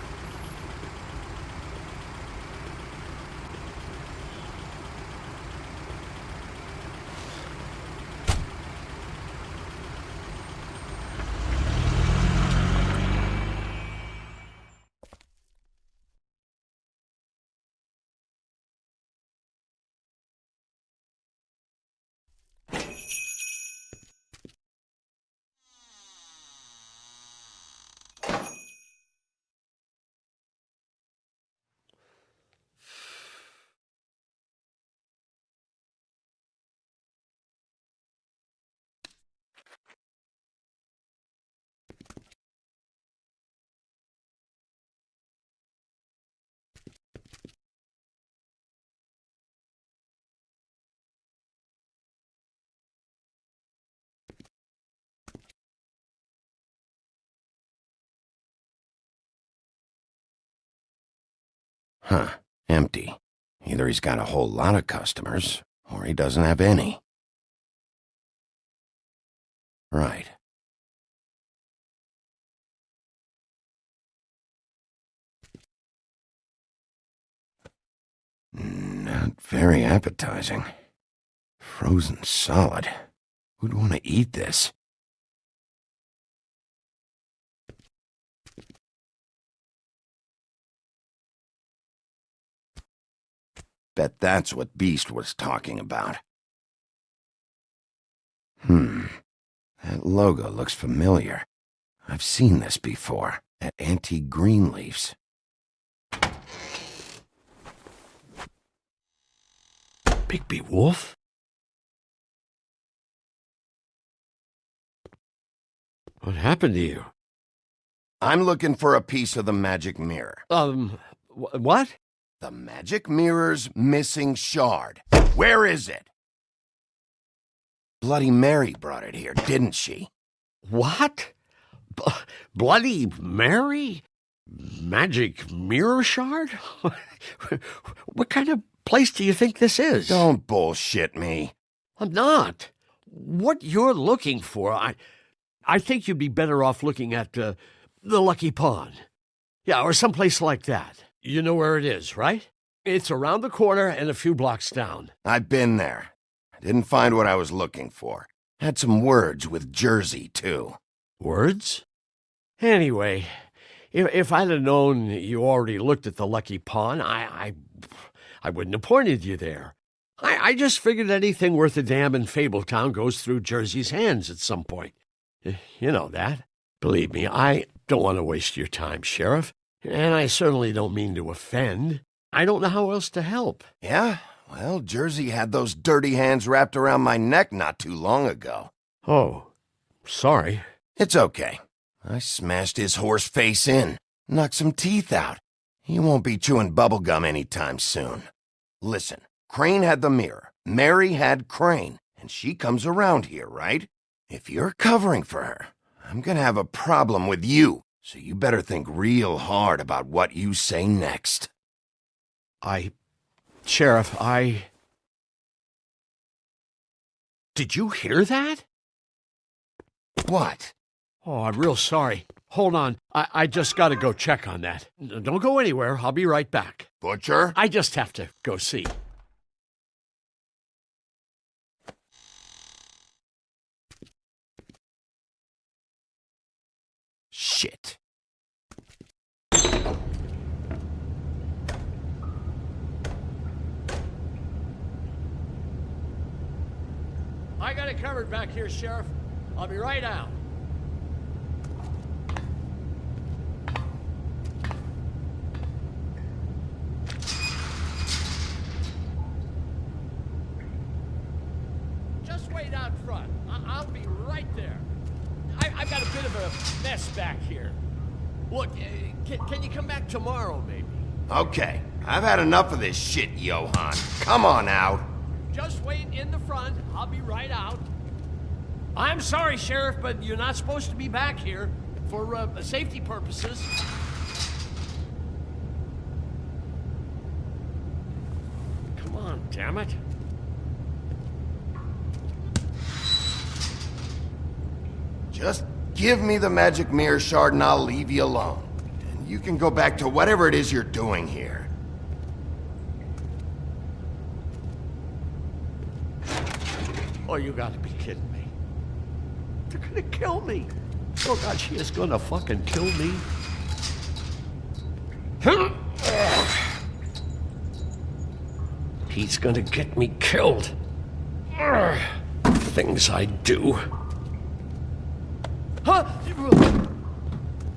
Huh. Empty. Either he's got a whole lot of customers, or he doesn't have any. Right. Not very appetizing. Frozen solid. Who'd want to eat this? Bet that's what Beast was talking about. That logo looks familiar. I've seen this before, at Antique Greenleaf's. Bigby Wolf? What happened to you? I'm looking for a piece of the magic mirror. What? The magic mirror's missing shard. Where is it? Bloody Mary brought it here, didn't she? What? Bloody Mary? Magic mirror shard? What kind of place do you think this is? Don't bullshit me. I'm not. What you're looking for, I think you'd be better off looking at the Lucky Pawn. Yeah, or someplace like that. You know where it is, right? It's around the corner and a few blocks down. I've been there. I didn't find what I was looking for. Had some words with Jersey, too. Words? Anyway, if I'd have known you already looked at the Lucky Pawn, I wouldn't have pointed you there. I just figured anything worth a damn in Fabletown goes through Jersey's hands at some point. You know that. Believe me, I don't want to waste your time, Sheriff. And I certainly don't mean to offend. I don't know how else to help. Yeah? Well, Jersey had those dirty hands wrapped around my neck not too long ago. Oh, sorry. It's okay. I smashed his horse face in, knocked some teeth out. He won't be chewing bubblegum anytime soon. Listen, Crane had the mirror, Mary had Crane, and she comes around here, right? If you're covering for her, I'm gonna have a problem with you. So you better think real hard about what you say next. Sheriff, Did you hear that? What? Oh, I'm real sorry. Hold on. I just gotta go check on that. Don't go anywhere. I'll be right back. Butcher? I just have to go see. Shit. I got it covered back here, Sheriff. I'll be right out. Just wait out front. I'll be right there. I've got a bit of a mess back here. Look, can you come back tomorrow, maybe? Okay, I've had enough of this shit, Johan. Come on out. Just wait in the front. I'll be right out. I'm sorry, Sheriff, but you're not supposed to be back here for safety purposes. Come on, damn it. Just give me the magic mirror shard and I'll leave you alone. And you can go back to whatever it is you're doing here. Oh, you gotta be kidding me. They're gonna kill me. Oh, God, she is gonna fucking kill me. He's gonna get me killed. Things I do. Huh?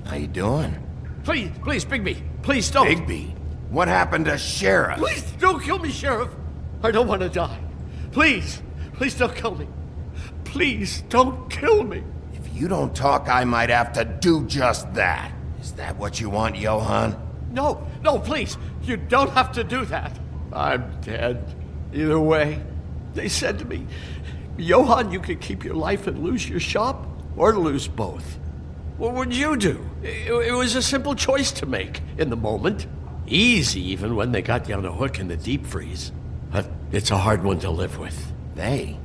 How you doing? Please, Bigby. Please don't. Bigby? What happened to Sheriff? Please don't kill me, Sheriff. I don't want to die. Please don't kill me. Please don't kill me. If you don't talk, I might have to do just that. Is that what you want, Johan? No, please. You don't have to do that. I'm dead. Either way. They said to me, Johan, you could keep your life and lose your shop, or lose both. What would you do? It was a simple choice to make in the moment. Easy even when they got you on a hook in the deep freeze. But it's a hard one to live with. They?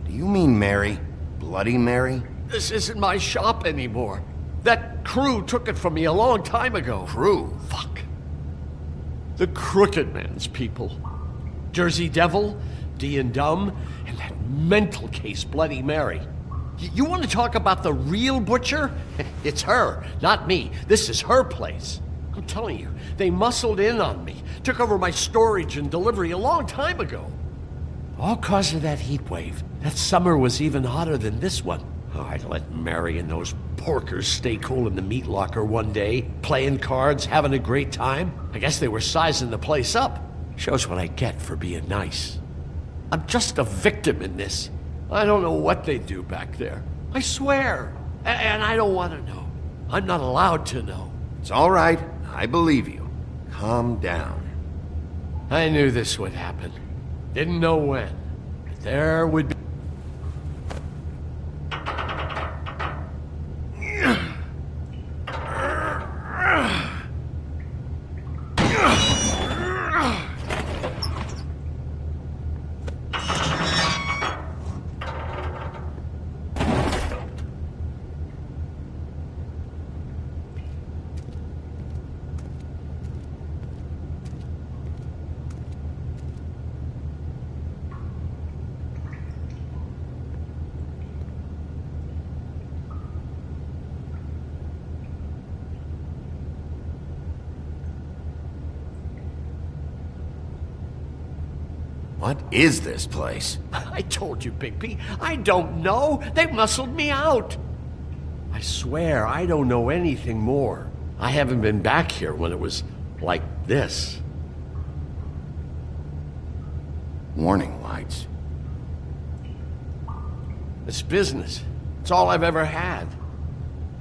Do you mean Mary? Bloody Mary? This isn't my shop anymore. That crew took it from me a long time ago. Crew? Fuck. The Crooked Man's people. Jersey Devil, D and Dumb, and that mental case Bloody Mary. You want to talk about the real butcher? It's her, not me. This is her place. I'm telling you, they muscled in on me, took over my storage and delivery a long time ago. All cause of that heat wave. That summer was even hotter than this one. Oh, I let Mary and those porkers stay cool in the meat locker one day, playing cards, having a great time. I guess they were sizing the place up. Shows what I get for being nice. I'm just a victim in this. I don't know what they do back there. I swear. And I don't want to know. I'm not allowed to know. It's all right. I believe you. Calm down. I knew this would happen. Didn't know when. But there would be... What is this place? I told you, Bigby. I don't know. They muscled me out. I swear I don't know anything more. I haven't been back here when it was like this. Warning lights. It's business. It's all I've ever had.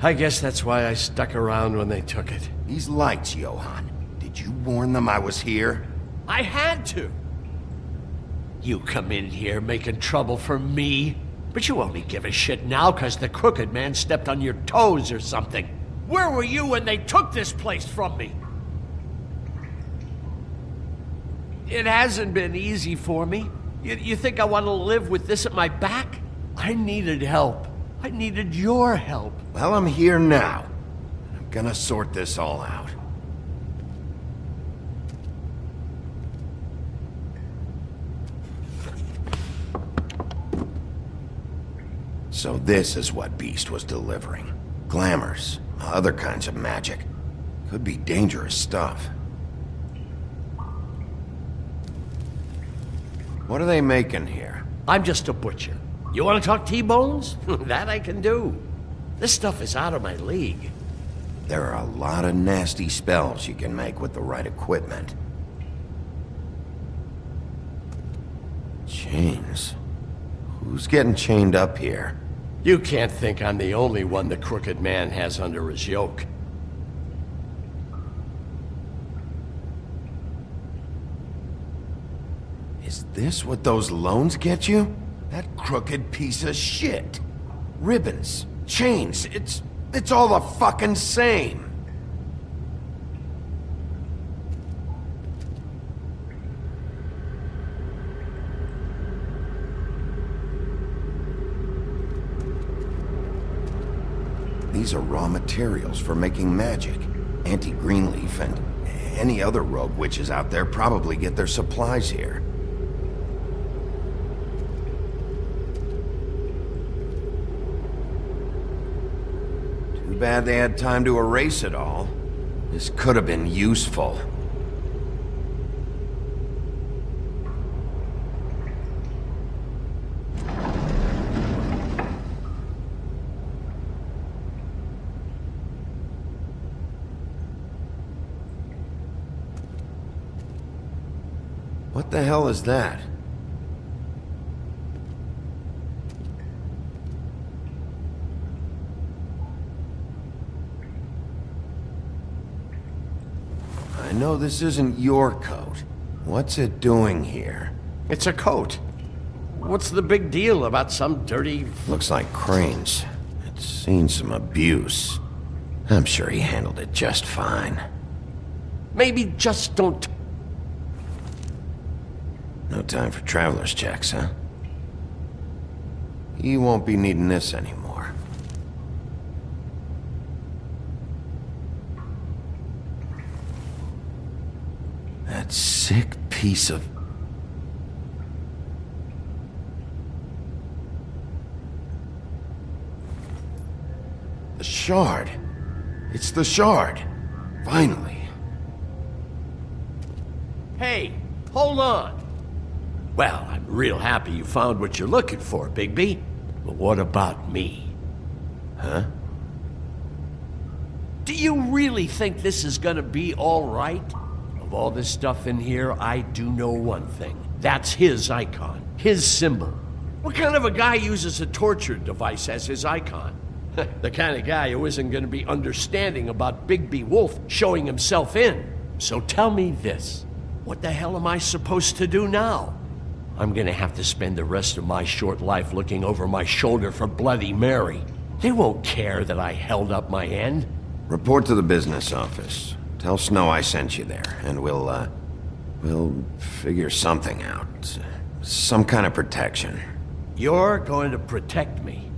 I guess that's why I stuck around when they took it. These lights, Johann. Did you warn them I was here? I had to. You come in here making trouble for me, but you only give a shit now because the Crooked Man stepped on your toes or something. Where were you when they took this place from me? It hasn't been easy for me. You think I want to live with this at my back? I needed help. I needed your help. Well, I'm here now. I'm gonna sort this all out. So this is what Beast was delivering. Glamours, other kinds of magic. Could be dangerous stuff. What are they making here? I'm just a butcher. You want to talk T-bones? That I can do. This stuff is out of my league. There are a lot of nasty spells you can make with the right equipment. Chains? Who's getting chained up here? You can't think I'm the only one the Crooked Man has under his yoke. Is this what those loans get you? That crooked piece of shit. Ribbons, chains, it's all the fucking same. These are raw materials for making magic. Auntie Greenleaf and any other rogue witches out there probably get their supplies here. Too bad they had time to erase it all. This could have been useful. What the hell is that? I know this isn't your coat. What's it doing here? It's a coat. What's the big deal about some dirty... Looks like Crane's. It's seen some abuse. I'm sure he handled it just fine. Maybe just don't... No time for traveler's checks, huh? You won't be needing this anymore. That sick piece of... The shard. It's the shard. Finally. Hey, hold on. Well, I'm real happy you found what you're looking for, Bigby. But what about me? Huh? Do you really think this is gonna be all right? Of all this stuff in here, I do know one thing. That's his icon, his symbol. What kind of a guy uses a torture device as his icon? The kind of guy who isn't gonna be understanding about Bigby Wolf showing himself in. So tell me this. What the hell am I supposed to do now? I'm gonna have to spend the rest of my short life looking over my shoulder for Bloody Mary. They won't care that I held up my end. Report to the business office. Tell Snow I sent you there, and we'll figure something out. Some kind of protection. You're going to protect me.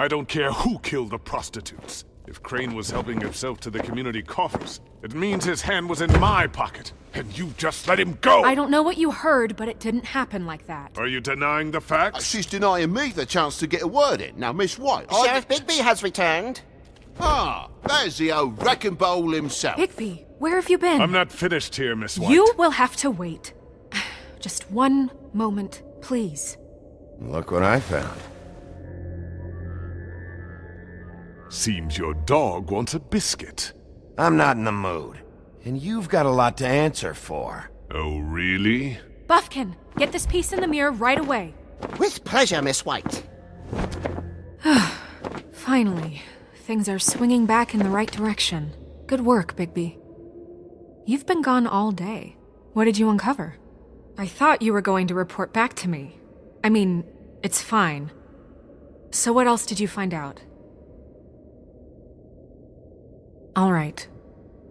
I don't care who killed the prostitutes. If Crane was helping himself to the community coffers, it means his hand was in my pocket, and you just let him go! I don't know what you heard, but it didn't happen like that. Are you denying the facts? She's denying me the chance to get a word in. Now, Miss White, Sheriff Bigby has returned. Ah, there's the old wrecking bowl himself. Bigby, where have you been? I'm not finished here, Miss White. You will have to wait. Just one moment, please. Look what I found. Seems your dog wants a biscuit. I'm not in the mood. And you've got a lot to answer for. Oh, really? Buffkin, get this piece in the mirror right away. With pleasure, Miss White. Finally, things are swinging back in the right direction. Good work, Bigby. You've been gone all day. What did you uncover? I thought you were going to report back to me. I mean, it's fine. So what else did you find out? All right.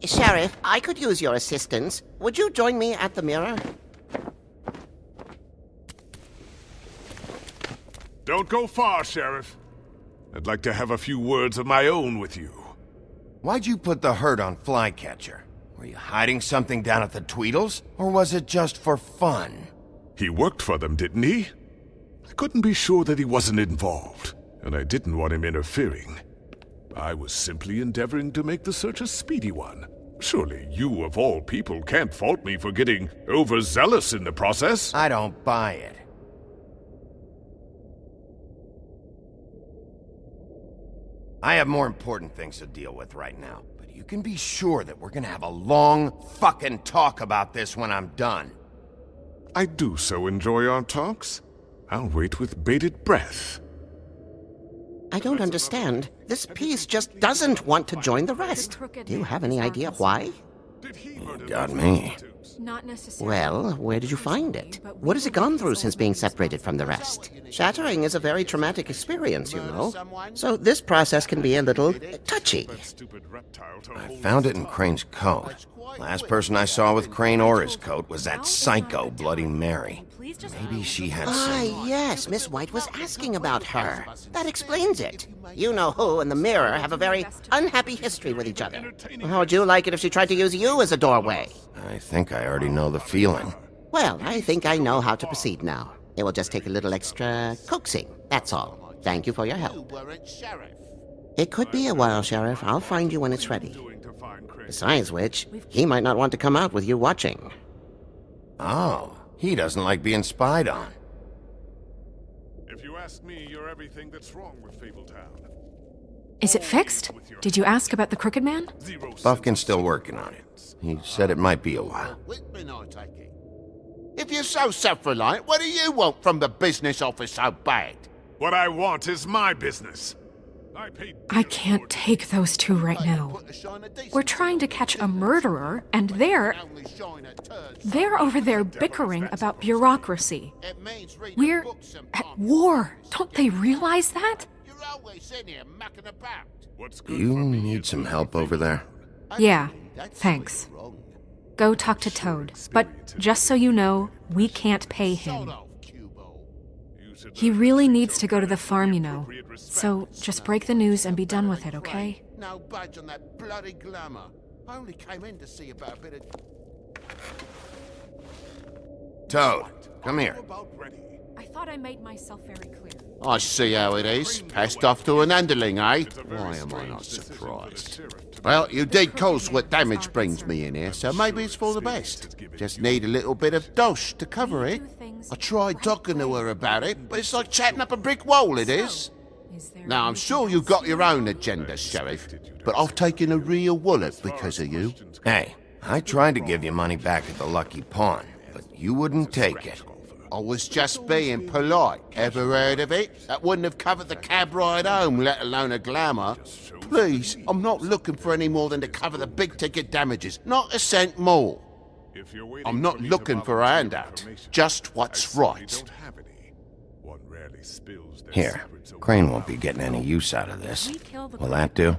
Sheriff, I could use your assistance. Would you join me at the mirror? Don't go far, Sheriff. I'd like to have a few words of my own with you. Why'd you put the hurt on Flycatcher? Were you hiding something down at the Tweedles? Or was it just for fun? He worked for them, didn't he? I couldn't be sure that he wasn't involved, and I didn't want him interfering. I was simply endeavoring to make the search a speedy one. Surely you, of all people, can't fault me for getting overzealous in the process. I don't buy it. I have more important things to deal with right now, but you can be sure that we're gonna have a long fucking talk about this when I'm done. I do so enjoy our talks. I'll wait with bated breath. I don't understand. This piece just doesn't want to join the rest. Do you have any idea why? You got me. Not necessarily. Well, where did you find it? What has it gone through since being separated from the rest? Shattering is a very traumatic experience, you know. So this process can be a little touchy. I found it in Crane's coat. Last person I saw with Crane or his coat was that psycho Bloody Mary. Maybe she had some... yes, Miss White was asking about her. That explains it. You know who and the mirror have a very unhappy history with each other. How would you like it if she tried to use you as a doorway? I think I already know the feeling. Well, I think I know how to proceed now. It will just take a little extra coaxing, that's all. Thank you for your help. It could be a while, Sheriff. I'll find you when it's ready. Besides which, he might not want to come out with you watching. Oh, he doesn't like being spied on. If you ask me, you're everything that's wrong with Fabletown. Is it fixed? Did you ask about the Crooked Man? Buffkin's still working on it. He said it might be a while. Whitman, I take it. If you're so self-reliant, what do you want from the business office so bad? What I want is my business. I can't take those two right now. We're trying to catch a murderer, and they're over there bickering about bureaucracy. We're at war. Don't they realize that? You need some help over there? Yeah, thanks. Go talk to Toad. But just so you know, we can't pay him. He really needs to go to the farm, you know. So just break the news and be done with it, okay? No budge on that bloody glamour. I only came in to see about a bit of... Toad, come here. I thought I made myself very clear. I see how it is. Passed off to an underling, eh? Why am I not surprised? Well, you did cause what damage brings me in here, so maybe it's for the best. Just need a little bit of dosh to cover it. I tried talking to her about it, but it's like chatting up a brick wall, it is. Now, I'm sure you've got your own agenda, Sheriff, but I've taken a real wallet because of you. Hey, I tried to give you money back at the Lucky Pawn, but you wouldn't take it. I was just being polite. Ever heard of it? That wouldn't have covered the cab ride home, let alone a glamour. Please, I'm not looking for any more than to cover the big-ticket damages. Not a cent more. I'm not looking for a handout. Just what's right. Here, Crane won't be getting any use out of this. Will that do?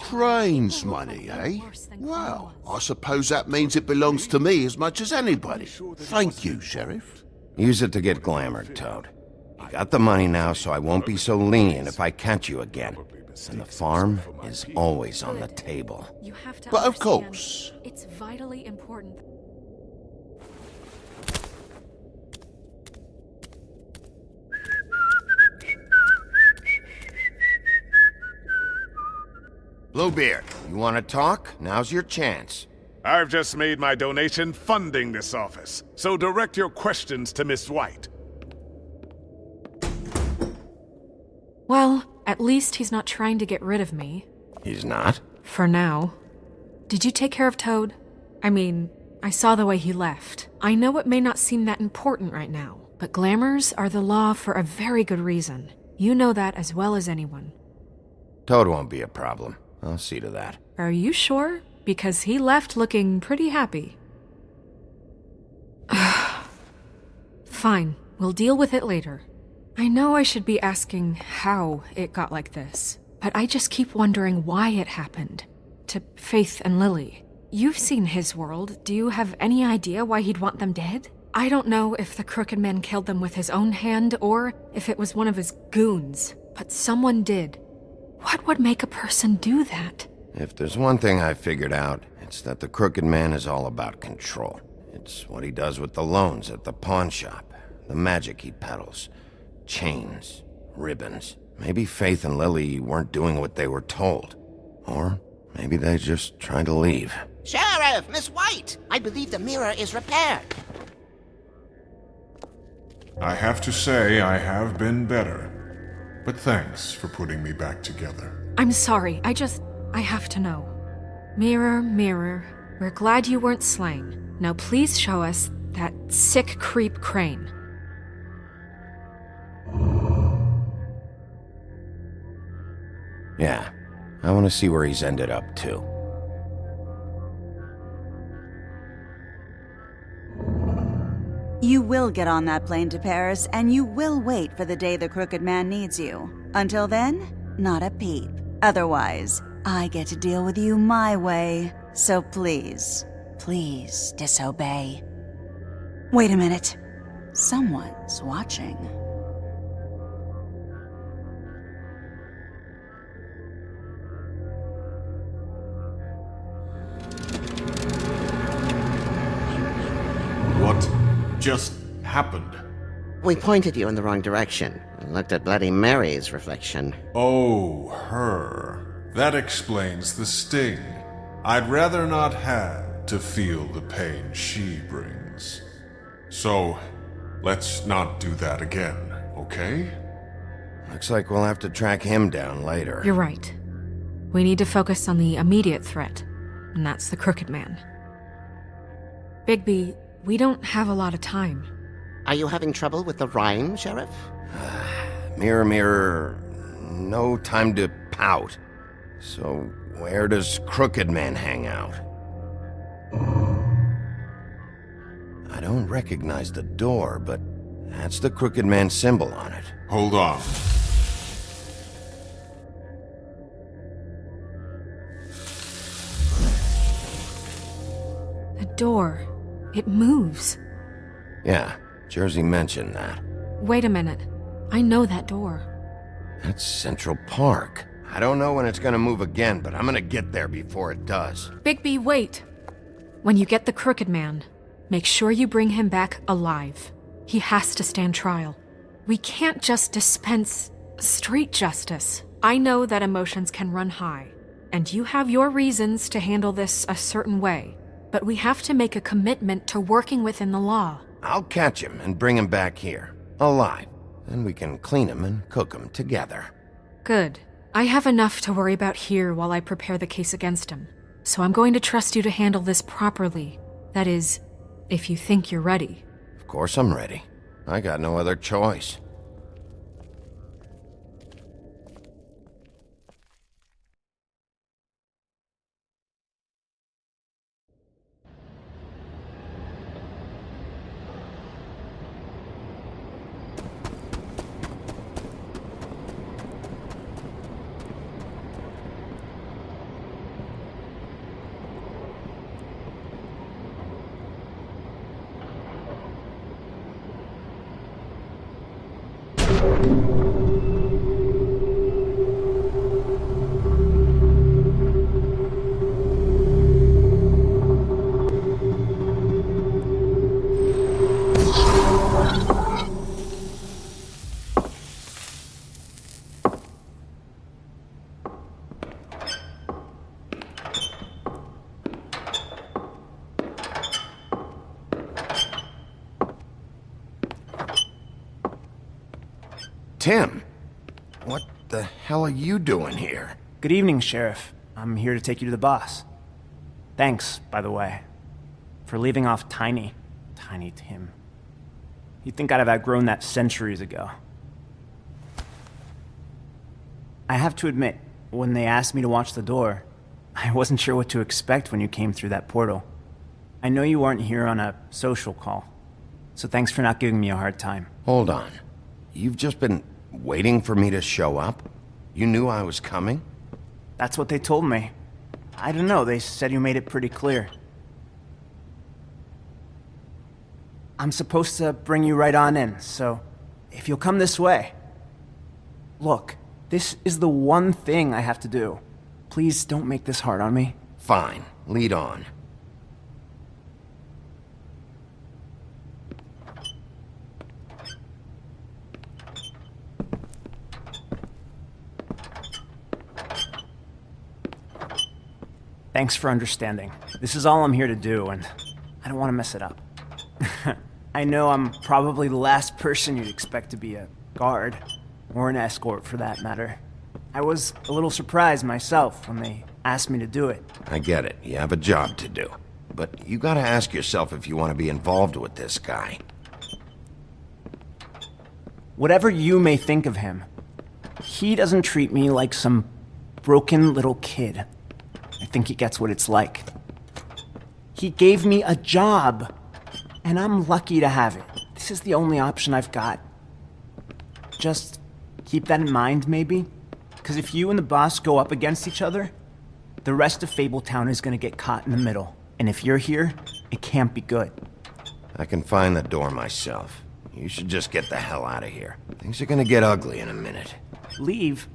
Crane's money, eh? Well, I suppose that means it belongs to me as much as anybody. Thank you, Sheriff. Use it to get glamored, Toad. You got the money now, so I won't be so lenient if I catch you again. And the farm is always on the table. But of course. It's vitally important. Bluebeard, you want to talk? Now's your chance. I've just made my donation funding this office, so direct your questions to Miss White. Well, at least he's not trying to get rid of me. He's not? For now. Did you take care of Toad? I mean, I saw the way he left. I know it may not seem that important right now, but glamours are the law for a very good reason. You know that as well as anyone. Toad won't be a problem. I'll see to that. Are you sure? Because he left looking pretty happy. Fine, we'll deal with it later. I know I should be asking how it got like this, but I just keep wondering why it happened. To Faith and Lily. You've seen his world. Do you have any idea why he'd want them dead? I don't know if the Crooked Man killed them with his own hand or if it was one of his goons, but someone did. What would make a person do that? If there's one thing I figured out, it's that the Crooked Man is all about control. It's what he does with the loans at the pawn shop, the magic he peddles, chains, ribbons. Maybe Faith and Lily weren't doing what they were told. Or maybe they just tried to leave. Sheriff, Miss White! I believe the mirror is repaired. I have to say I have been better. But thanks for putting me back together. I'm sorry, I have to know. Mirror, mirror, we're glad you weren't slain. Now please show us that sick creep Crane. Yeah, I want to see where he's ended up, too. You will get on that plane to Paris, and you will wait for the day the Crooked Man needs you. Until then, not a peep. Otherwise, I get to deal with you my way. So please, please disobey. Wait a minute. Someone's watching. What just happened? We pointed you in the wrong direction and looked at Bloody Mary's reflection. Oh, her. That explains the sting. I'd rather not have to feel the pain she brings. So, let's not do that again, okay? Looks like we'll have to track him down later. You're right. We need to focus on the immediate threat, and that's the Crooked Man. Bigby, we don't have a lot of time. Are you having trouble with the rhyme, Sheriff? Mirror, mirror, no time to pout. So, where does Crooked Man hang out? I don't recognize the door, but that's the Crooked Man symbol on it. Hold on. The door. It moves. Yeah, Jersey mentioned that. Wait a minute. I know that door. That's Central Park. I don't know when it's gonna move again, but I'm gonna get there before it does. Bigby, wait! When you get the Crooked Man, make sure you bring him back alive. He has to stand trial. We can't just dispense street justice. I know that emotions can run high, and you have your reasons to handle this a certain way, but we have to make a commitment to working within the law. I'll catch him and bring him back here, alive. Then we can clean him and cook him together. Good. I have enough to worry about here while I prepare the case against him. So I'm going to trust you to handle this properly. That is, if you think you're ready. Of course I'm ready. I got no other choice. Tim, what the hell are you doing here? Good evening, Sheriff. I'm here to take you to the boss. Thanks, by the way, for leaving off Tiny Tim. You'd think I'd have outgrown that centuries ago. I have to admit, when they asked me to watch the door, I wasn't sure what to expect when you came through that portal. I know you weren't here on a social call, so thanks for not giving me a hard time. Hold on. You've just been waiting for me to show up? You knew I was coming? That's what they told me. I don't know, they said you made it pretty clear. I'm supposed to bring you right on in, so if you'll come this way. Look, this is the one thing I have to do. Please don't make this hard on me. Fine, lead on. Thanks for understanding. This is all I'm here to do, and I don't want to mess it up. I know I'm probably the last person you'd expect to be a guard, or an escort for that matter. I was a little surprised myself when they asked me to do it. I get it, you have a job to do. But you gotta ask yourself if you want to be involved with this guy. Whatever you may think of him, he doesn't treat me like some broken little kid. I think he gets what it's like. He gave me a job, and I'm lucky to have it. This is the only option I've got. Just keep that in mind, maybe? Because if you and the boss go up against each other, the rest of Fabletown is gonna get caught in the middle. And if you're here, it can't be good. I can find the door myself. You should just get the hell out of here. Things are gonna get ugly in a minute. Leave?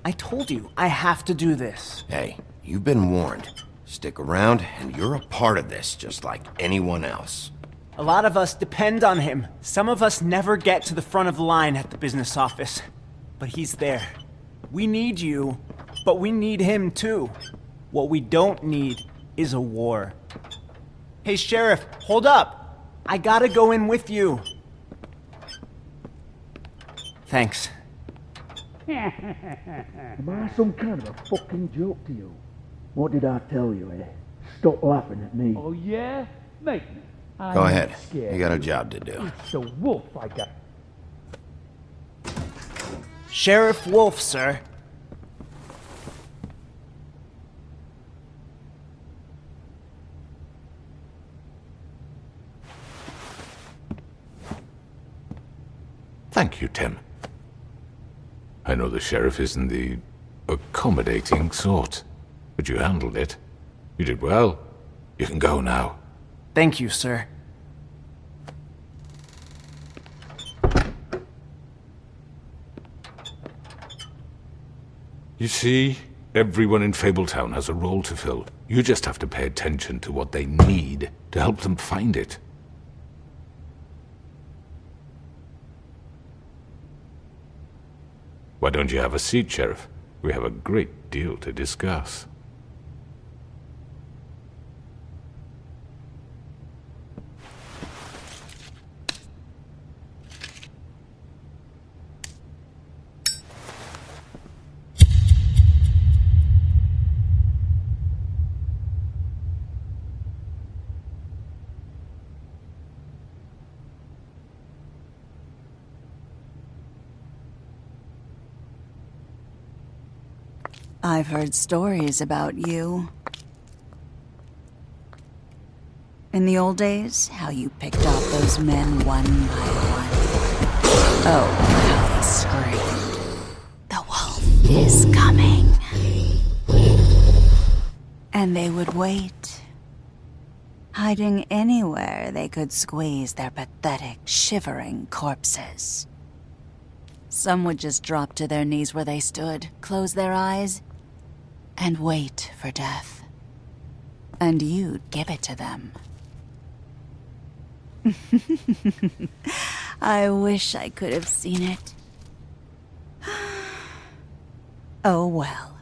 I told you, I have to do this. Hey, you've been warned. Stick around, and you're a part of this, just like anyone else. A lot of us depend on him. Some of us never get to the front of the line at the business office. But he's there. We need you, but we need him too. What we don't need is a war. Hey, Sheriff, hold up! I gotta go in with you. Thanks. Am I some kind of a fucking joke to you? What did I tell you, eh? Stop laughing at me. Oh, yeah? Make me. I Go ain't ahead. scared. You got a job to do. It's the wolf I got. Sheriff Wolf, sir. Thank you, Tim. I know the sheriff isn't the accommodating sort, but you handled it. You did well. You can go now. Thank you, sir. You see, everyone in Fabletown has a role to fill. You just have to pay attention to what they need to help them find it. Why don't you have a seat, Sheriff? We have a great deal to discuss. I've heard stories about you. In the old days, how you picked off those men one by one. Oh, how they screamed. The wolf is coming. And they would wait, hiding anywhere they could squeeze their pathetic, shivering corpses. Some would just drop to their knees where they stood, close their eyes, and wait for death. And you'd give it to them. I wish I could have seen it. Oh well.